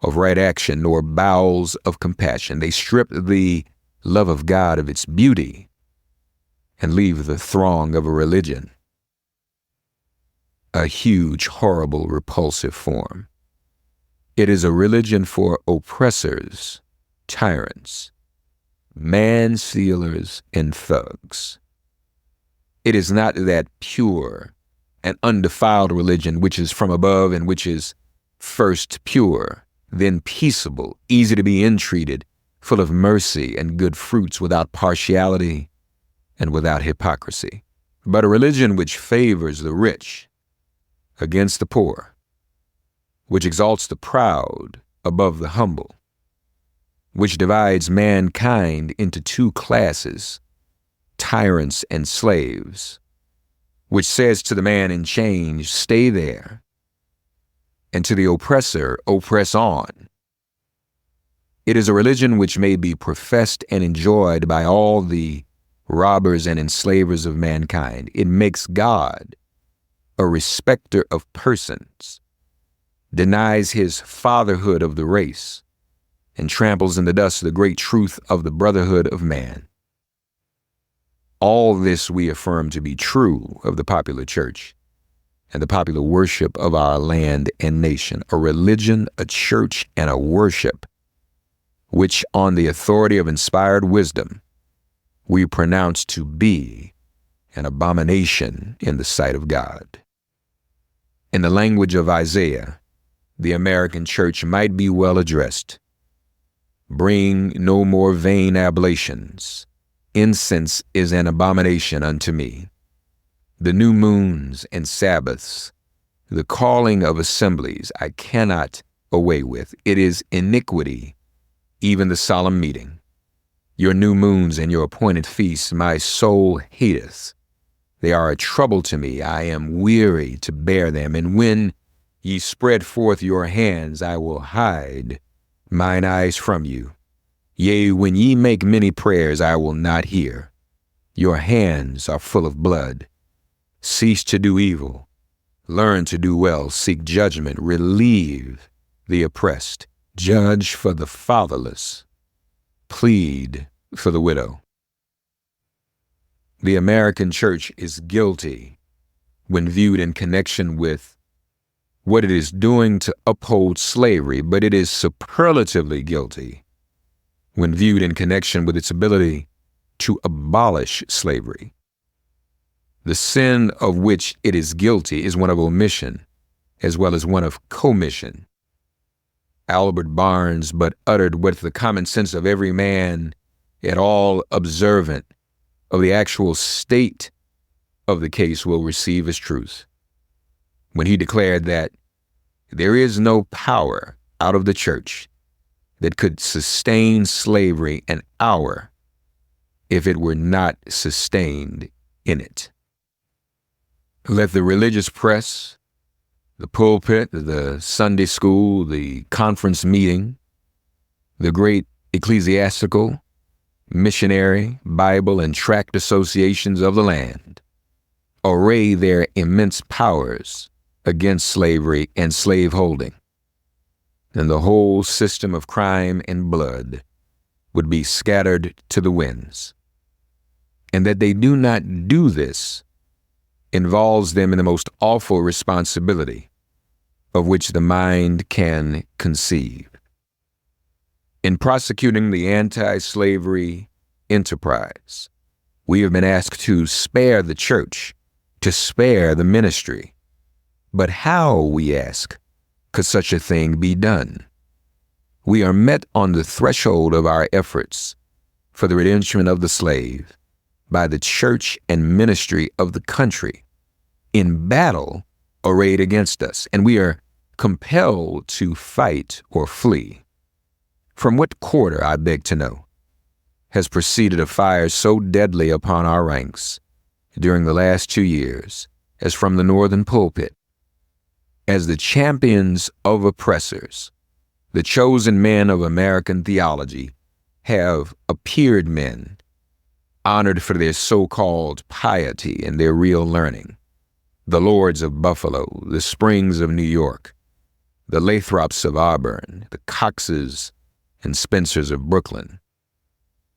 of right action nor bowels of compassion. They strip the love of God of its beauty and leave the throng of a religion a huge, horrible, repulsive form. It is a religion for oppressors, tyrants, man-stealers, and thugs. It is not that pure and undefiled religion which is from above and which is first pure, then peaceable, easy to be entreated, full of mercy and good fruits, without partiality and without hypocrisy, but a religion which favors the rich against the poor, which exalts the proud above the humble, which divides mankind into two classes, tyrants and slaves, which says to the man in chains, stay there, and to the oppressor, oppress on. It is a religion which may be professed and enjoyed by all the robbers and enslavers of mankind. It makes God a respecter of persons, denies his fatherhood of the race, and tramples in the dust the great truth of the brotherhood of man. All this we affirm to be true of the popular church and the popular worship of our land and nation, a religion, a church, and a worship which, on the authority of inspired wisdom, we pronounce to be an abomination in the sight of God. In the language of Isaiah, the American church might be well addressed. Bring no more vain ablations. Incense is an abomination unto me. The new moons and Sabbaths, the calling of assemblies, I cannot away with. It is iniquity, even the solemn meeting. Your new moons and your appointed feasts my soul hateth. They are a trouble to me. I am weary to bear them. And when ye spread forth your hands, I will hide mine eyes from you. Yea, when ye make many prayers, I will not hear. Your hands are full of blood. Cease to do evil. Learn to do well. Seek judgment. Relieve the oppressed. Judge for the fatherless. Plead for the widow. The American church is guilty when viewed in connection with what it is doing to uphold slavery, but it is superlatively guilty when viewed in connection with its ability to abolish slavery. The sin of which it is guilty is one of omission, as well as one of commission. Albert Barnes but uttered what the common sense of every man at all observant of the actual state of the case will receive as truth, when he declared that there is no power out of the church that could sustain slavery an hour if it were not sustained in it. Let the religious press, the pulpit, the Sunday school, the conference meeting, the great ecclesiastical, missionary, Bible, and tract associations of the land array their immense powers against slavery and slaveholding, and the whole system of crime and blood would be scattered to the winds. And that they do not do this involves them in the most awful responsibility of which the mind can conceive. In prosecuting the anti-slavery enterprise, we have been asked to spare the church, to spare the ministry. But how, we ask, could such a thing be done? We are met on the threshold of our efforts for the redemption of the slave by the church and ministry of the country in battle arrayed against us, and we are compelled to fight or flee. From what quarter, I beg to know, has proceeded a fire so deadly upon our ranks during the last 2 years as from the northern pulpit? As the champions of oppressors, the chosen men of American theology have appeared men, honored for their so-called piety and their real learning. The Lords of Buffalo, the Springs of New York, the Lathrops of Auburn, the Coxes and Spencers of Brooklyn,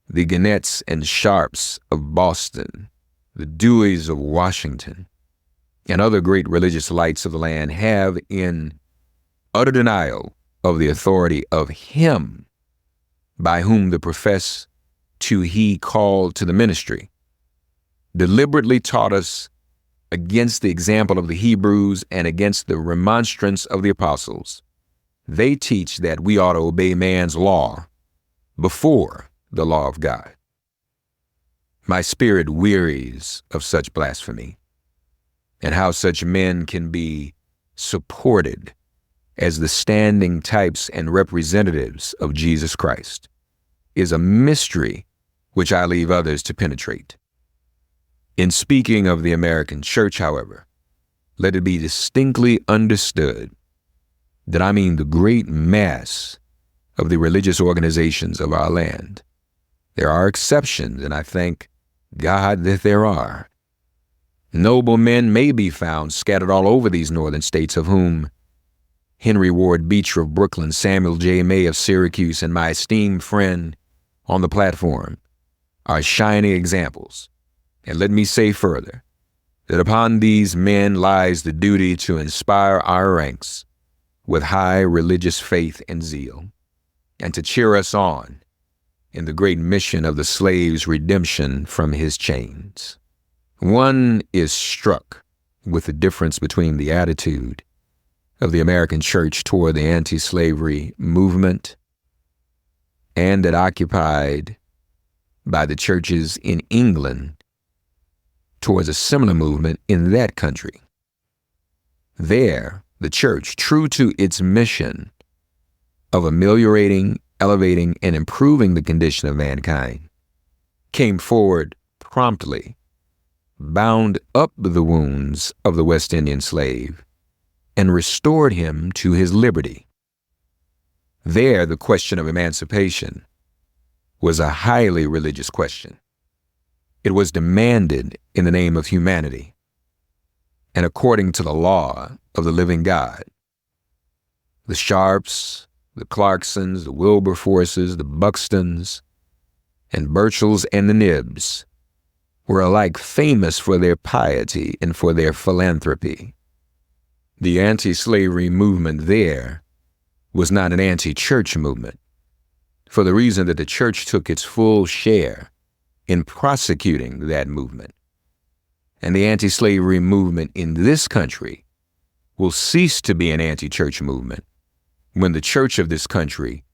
the Gannett's and Sharps of Boston, the Deweys of Washington, and other great religious lights of the land have, in utter denial of the authority of Him by whom the profess to He called to the ministry, deliberately taught us against the example of the Hebrews and against the remonstrance of the apostles. They teach that we ought to obey man's law before the law of God. My spirit wearies of such blasphemy, and how such men can be supported as the standing types and representatives of Jesus Christ is a mystery which I leave others to penetrate. In speaking of the American church, however, let it be distinctly understood that I mean the great mass of the religious organizations of our land. There are exceptions, and I thank God that there are. Noble men may be found scattered all over these northern states, of whom Henry Ward Beecher of Brooklyn, Samuel J. May of Syracuse, and my esteemed friend on the platform are shining examples. And let me say further that upon these men lies the duty to inspire our ranks with high religious faith and zeal, and to cheer us on in the great mission of the slave's redemption from his chains. One is struck with the difference between the attitude of the American church toward the anti-slavery movement and that occupied by the churches in England towards a similar movement in that country. There, the church, true to its mission of ameliorating, elevating, and improving the condition of mankind, came forward promptly, bound up the wounds of the West Indian slave, and restored him to his liberty. There, the question of emancipation was a highly religious question. It was demanded in the name of humanity and according to the law of the living God. The Sharps, the Clarksons, the Wilberforces, the Buxtons, and Burchells and the Nibbs were alike famous for their piety and for their philanthropy. The anti-slavery movement there was not an anti-church movement, for the reason that the church took its full share in prosecuting that movement. And the anti-slavery movement in this country will cease to be an anti-church movement when the church of this country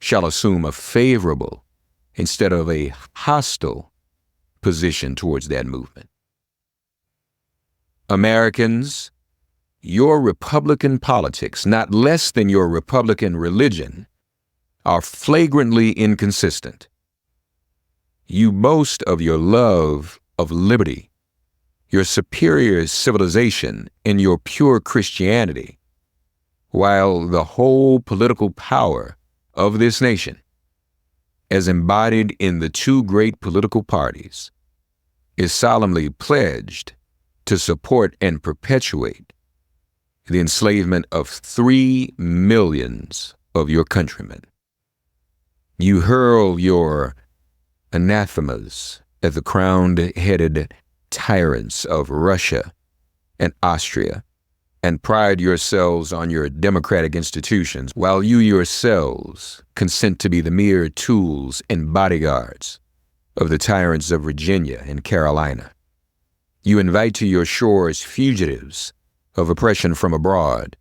shall assume a favorable instead of a hostile position towards that movement. Americans, your Republican politics, not less than your Republican religion, are flagrantly inconsistent. You boast of your love of liberty, your superior civilization, and your pure Christianity, while the whole political power of this nation, as embodied in the two great political parties, is solemnly pledged to support and perpetuate the enslavement of 3 million of your countrymen. You hurl your anathemas at the crowned-headed tyrants of Russia and Austria, and pride yourselves on your democratic institutions, while you yourselves consent to be the mere tools and bodyguards of the tyrants of Virginia and Carolina. You invite to your shores fugitives of oppression from abroad,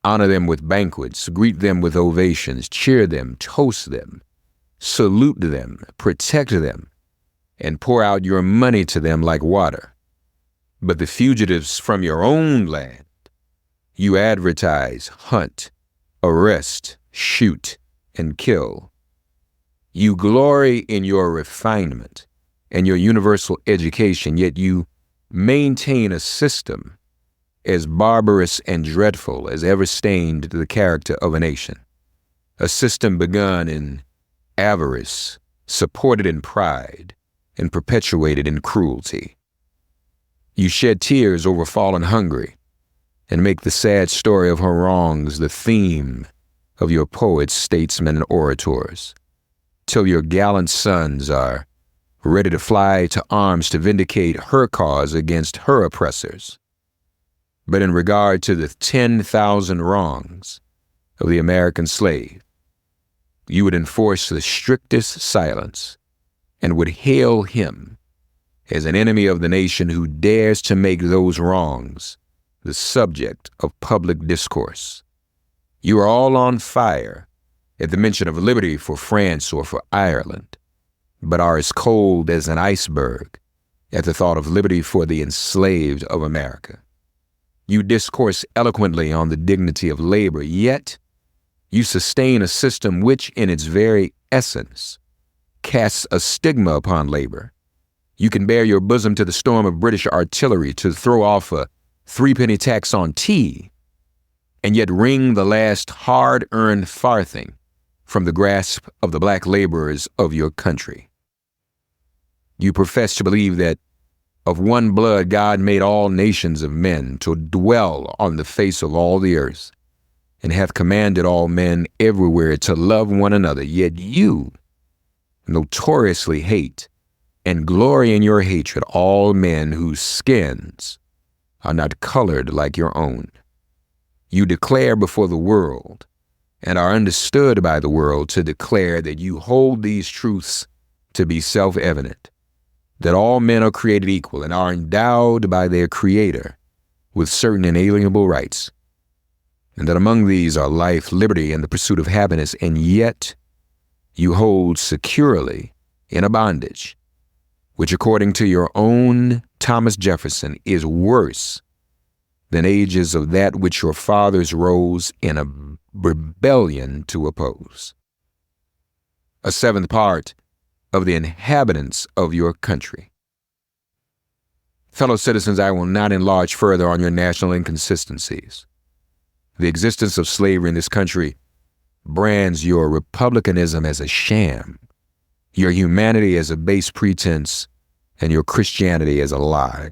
honor them with banquets, greet them with ovations, cheer them, toast them, salute them, protect them, and pour out your money to them like water. But the fugitives from your own land, you advertise, hunt, arrest, shoot, and kill. You glory in your refinement and your universal education, yet you maintain a system as barbarous and dreadful as ever stained the character of a nation. A system begun in avarice, supported in pride, and perpetuated in cruelty. You shed tears over fallen Hungary, and make the sad story of her wrongs the theme of your poets, statesmen, and orators, till your gallant sons are ready to fly to arms to vindicate her cause against her oppressors. But in regard to the 10,000 wrongs of the American slave, you would enforce the strictest silence and would hail him as an enemy of the nation who dares to make those wrongs the subject of public discourse. You are all on fire at the mention of liberty for France or for Ireland, but are as cold as an iceberg at the thought of liberty for the enslaved of America. You discourse eloquently on the dignity of labor, yet you sustain a system which, in its very essence, casts a stigma upon labor. You can bear your bosom to the storm of British artillery to throw off a 3-penny tax on tea, and yet wring the last hard-earned farthing from the grasp of the black laborers of your country. You profess to believe that of one blood God made all nations of men to dwell on the face of all the earth, and hath commanded all men everywhere to love one another, yet you notoriously hate and glory in your hatred all men whose skins are not colored like your own. You declare before the world, and are understood by the world to declare that you hold these truths to be self-evident, that all men are created equal and are endowed by their Creator with certain inalienable rights, and that among these are life, liberty, and the pursuit of happiness, and yet you hold securely in a bondage which, according to your own Thomas Jefferson, is worse than ages of that which your fathers rose in a rebellion to oppose. A seventh part of the inhabitants of your country. Fellow citizens, I will not enlarge further on your national inconsistencies. The existence of slavery in this country brands your republicanism as a sham, your humanity as a base pretense, and your Christianity as a lie.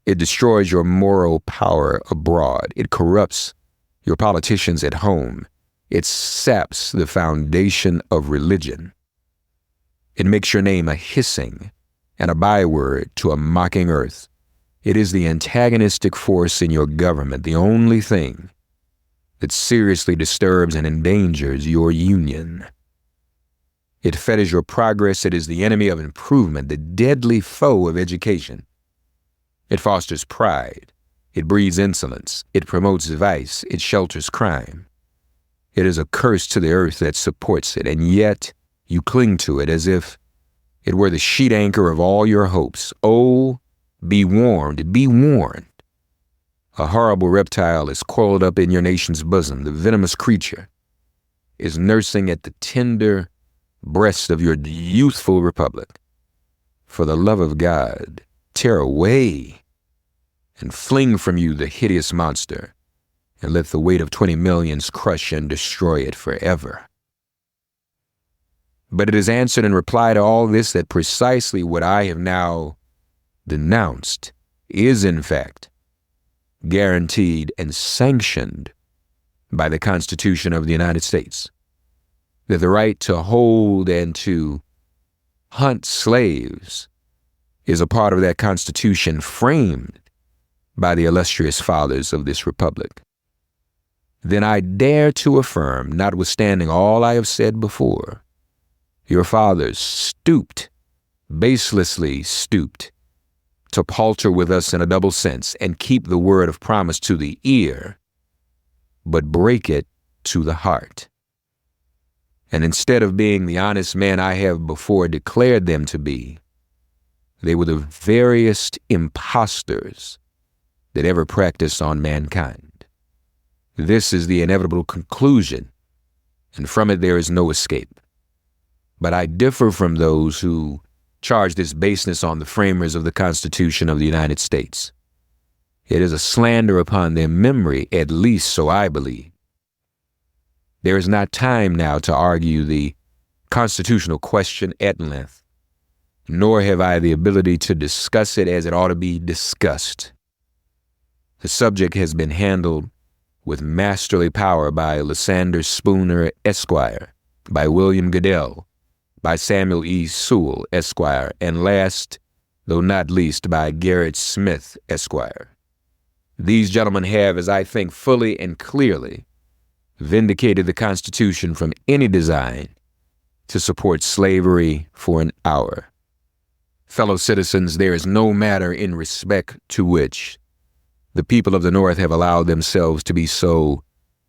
It destroys your moral power abroad. It corrupts your politicians at home. It saps the foundation of religion. It makes your name a hissing and a byword to a mocking earth. It is the antagonistic force in your government, the only thing that seriously disturbs and endangers your union. It fetters your progress. It is the enemy of improvement, the deadly foe of education. It fosters pride. It breeds insolence. It promotes vice. It shelters crime. It is a curse to the earth that supports it, and yet you cling to it as if it were the sheet anchor of all your hopes. Oh, be warned, be warned. A horrible reptile is coiled up in your nation's bosom. The venomous creature is nursing at the tender breast of your youthful republic. For the love of God, tear away and fling from you the hideous monster, and let the weight of 20 millions crush and destroy it forever. But it is answered in reply to all this that precisely what I have now denounced is, in fact, guaranteed and sanctioned by the Constitution of the United States. That the right to hold and to hunt slaves is a part of that Constitution framed by the illustrious fathers of this republic. Then I dare to affirm, notwithstanding all I have said before, your fathers stooped, baselessly stooped, to palter with us in a double sense and keep the word of promise to the ear, but break it to the heart. And instead of being the honest men I have before declared them to be, they were the veriest impostors that ever practiced on mankind. This is the inevitable conclusion, and from it there is no escape. But I differ from those who charge this baseness on the framers of the Constitution of the United States. It is a slander upon their memory, at least so I believe. There is not time now to argue the constitutional question at length, nor have I the ability to discuss it as it ought to be discussed. The subject has been handled with masterly power by Lysander Spooner, Esquire, by William Goodell, by Samuel E. Sewell, Esquire, and last, though not least, by Garrett Smith, Esquire. These gentlemen have, as I think, fully and clearly vindicated the Constitution from any design to support slavery for an hour. Fellow citizens, there is no matter in respect to which the people of the North have allowed themselves to be so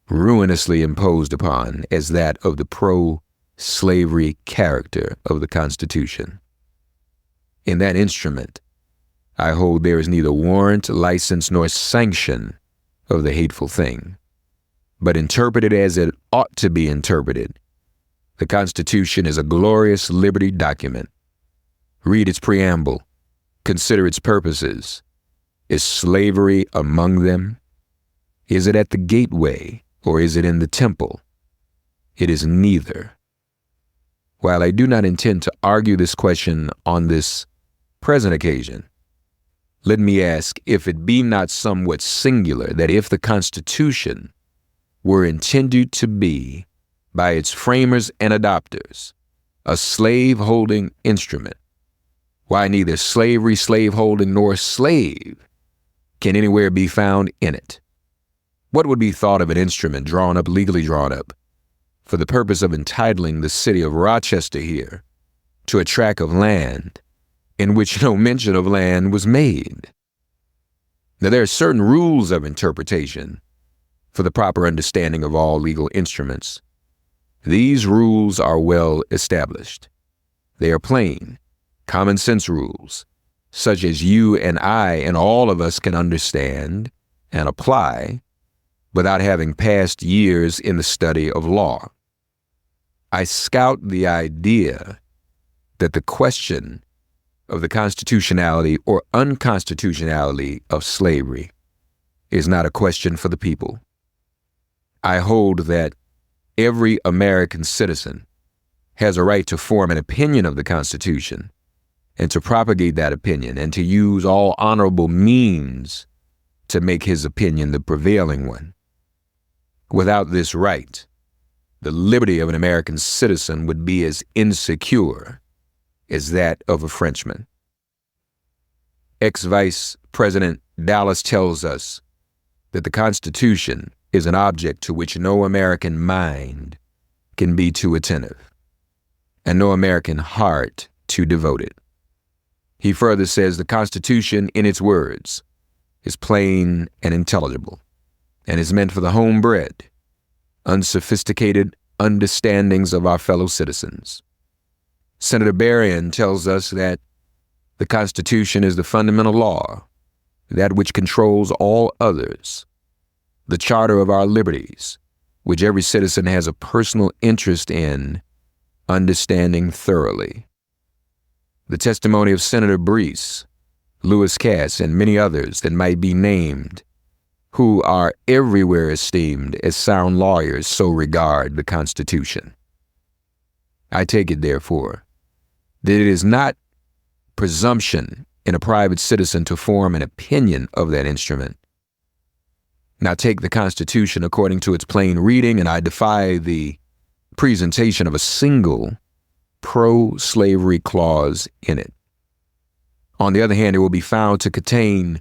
ruinously imposed upon as that of the pro-slavery character of the Constitution. In that instrument, I hold there is neither warrant, license, nor sanction of the hateful thing. But interpreted as it ought to be interpreted, the Constitution is a glorious liberty document. Read its preamble. Consider its purposes. Is slavery among them? Is it at the gateway, or is it in the temple? It is neither. While I do not intend to argue this question on this present occasion, let me ask if it be not somewhat singular that if the Constitution were intended to be, by its framers and adopters, a slave-holding instrument, why neither slavery, slaveholding, nor slave can anywhere be found in it. What would be thought of an instrument legally drawn up, for the purpose of entitling the city of Rochester here to a tract of land in which no mention of land was made? Now, there are certain rules of interpretation for the proper understanding of all legal instruments. These rules are well established. They are plain, common sense rules, such as you and I and all of us can understand and apply without having passed years in the study of law. I scout the idea that the question of the constitutionality or unconstitutionality of slavery is not a question for the people. I hold that every American citizen has a right to form an opinion of the Constitution and to propagate that opinion and to use all honorable means to make his opinion the prevailing one. Without this right, the liberty of an American citizen would be as insecure as that of a Frenchman. Ex-Vice President Dallas tells us that the Constitution is an object to which no American mind can be too attentive, and no American heart too devoted. He further says the Constitution, in its words, is plain and intelligible, and is meant for the homebred, unsophisticated understandings of our fellow citizens. Senator Berrien tells us that the Constitution is the fundamental law, that which controls all others, the charter of our liberties, which every citizen has a personal interest in understanding thoroughly. The testimony of Senator Brees, Lewis Cass, and many others that might be named, who are everywhere esteemed as sound lawyers, so regard the Constitution. I take it, therefore, that it is not presumption in a private citizen to form an opinion of that instrument. Now take the Constitution according to its plain reading, and I defy the presentation of a single pro-slavery clause in it. On the other hand, it will be found to contain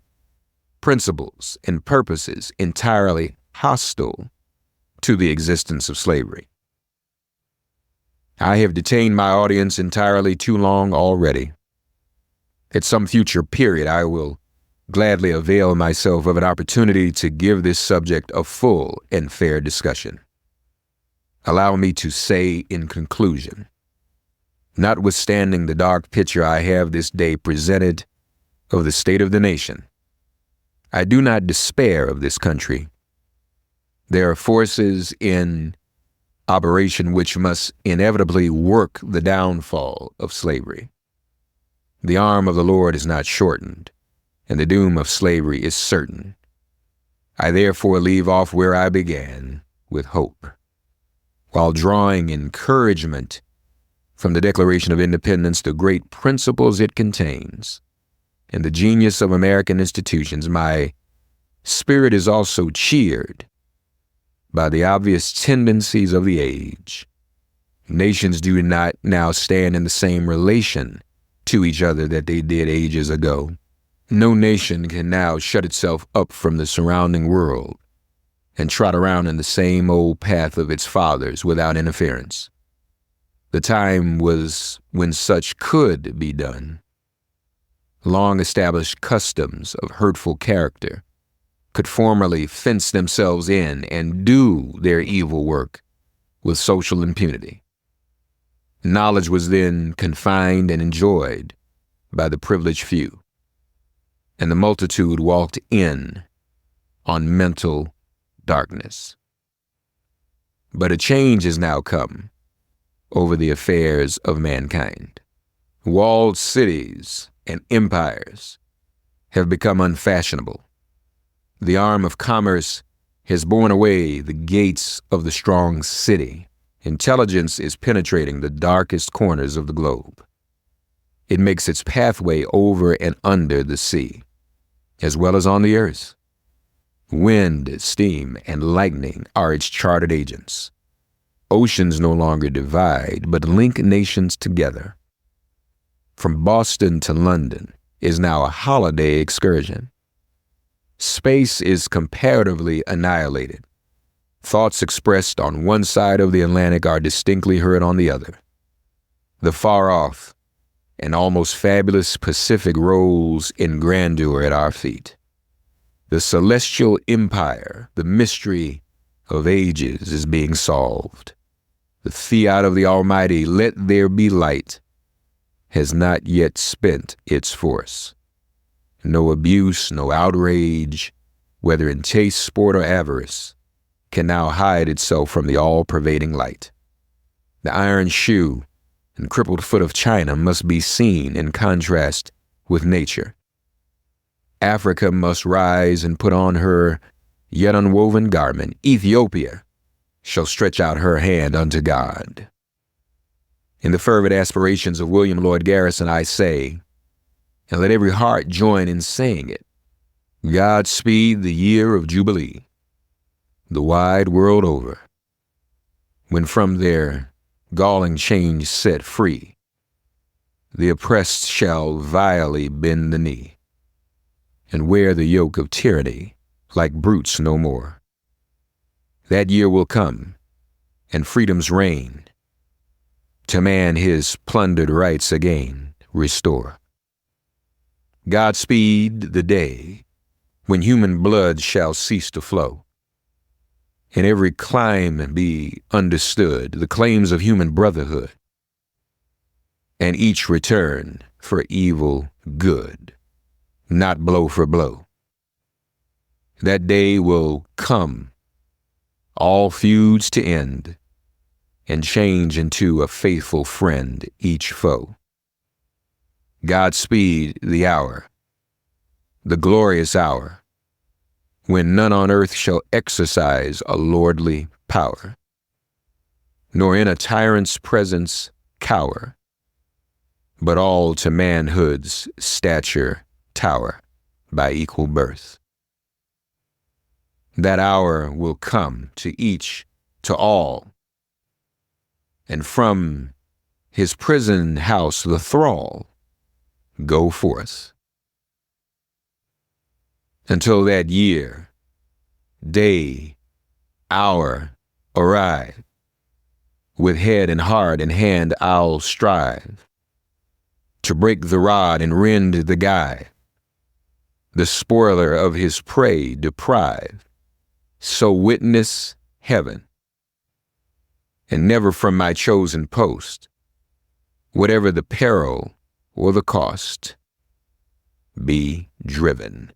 principles and purposes entirely hostile to the existence of slavery. I have detained my audience entirely too long already. At some future period, I will gladly avail myself of an opportunity to give this subject a full and fair discussion. Allow me to say in conclusion, notwithstanding the dark picture I have this day presented of the state of the nation, I do not despair of this country. There are forces in operation which must inevitably work the downfall of slavery. The arm of the Lord is not shortened, and the doom of slavery is certain. I therefore leave off where I began, with hope, while drawing encouragement from the Declaration of Independence, the great principles it contains, and the genius of American institutions. My spirit is also cheered by the obvious tendencies of the age. Nations do not now stand in the same relation to each other that they did ages ago. No nation can now shut itself up from the surrounding world and trot around in the same old path of its fathers without interference. The time was when such could be done. Long-established customs of hurtful character could formerly fence themselves in and do their evil work with social impunity. Knowledge was then confined and enjoyed by the privileged few, and the multitude walked in on mental darkness. But a change has now come over the affairs of mankind. Walled cities and empires have become unfashionable. The arm of commerce has borne away the gates of the strong city. Intelligence is penetrating the darkest corners of the globe. It makes its pathway over and under the sea, as well as on the earth. Wind, steam, and lightning are its chartered agents. Oceans no longer divide, but link nations together. From Boston to London is now a holiday excursion. Space is comparatively annihilated. Thoughts expressed on one side of the Atlantic are distinctly heard on the other. The far-off and almost fabulous Pacific rolls in grandeur at our feet. The celestial empire, the mystery of ages, is being solved. The fiat of the Almighty, let there be light, has not yet spent its force. No abuse, no outrage, whether in taste, sport, or avarice, can now hide itself from the all-pervading light. The iron shoe and crippled foot of China must be seen in contrast with nature. Africa must rise and put on her yet unwoven garment. Ethiopia shall stretch out her hand unto God. In the fervid aspirations of William Lloyd Garrison, I say, and let every heart join in saying it, Godspeed the year of Jubilee, the wide world over, when from their galling chains set free, the oppressed shall vilely bend the knee. and wear the yoke of tyranny like brutes no more. That year will come, and freedom's reign, to man his plundered rights again restore. Godspeed the day when human blood shall cease to flow, and every clime be understood, the claims of human brotherhood, and each return for evil good, not blow for blow. That day will come, all feuds to end, and change into a faithful friend each foe. Godspeed the hour, the glorious hour, when none on earth shall exercise a lordly power, nor in a tyrant's presence cower, but all to manhood's stature tower by equal birth. That hour will come to each, to all, and from his prison house the thrall go forth. Until that year, day, hour arrive, with head and heart and hand I'll strive to break the rod and rend the guy, the spoiler of his prey deprive. So witness heaven, and never from my chosen post, whatever the peril or the cost, be driven.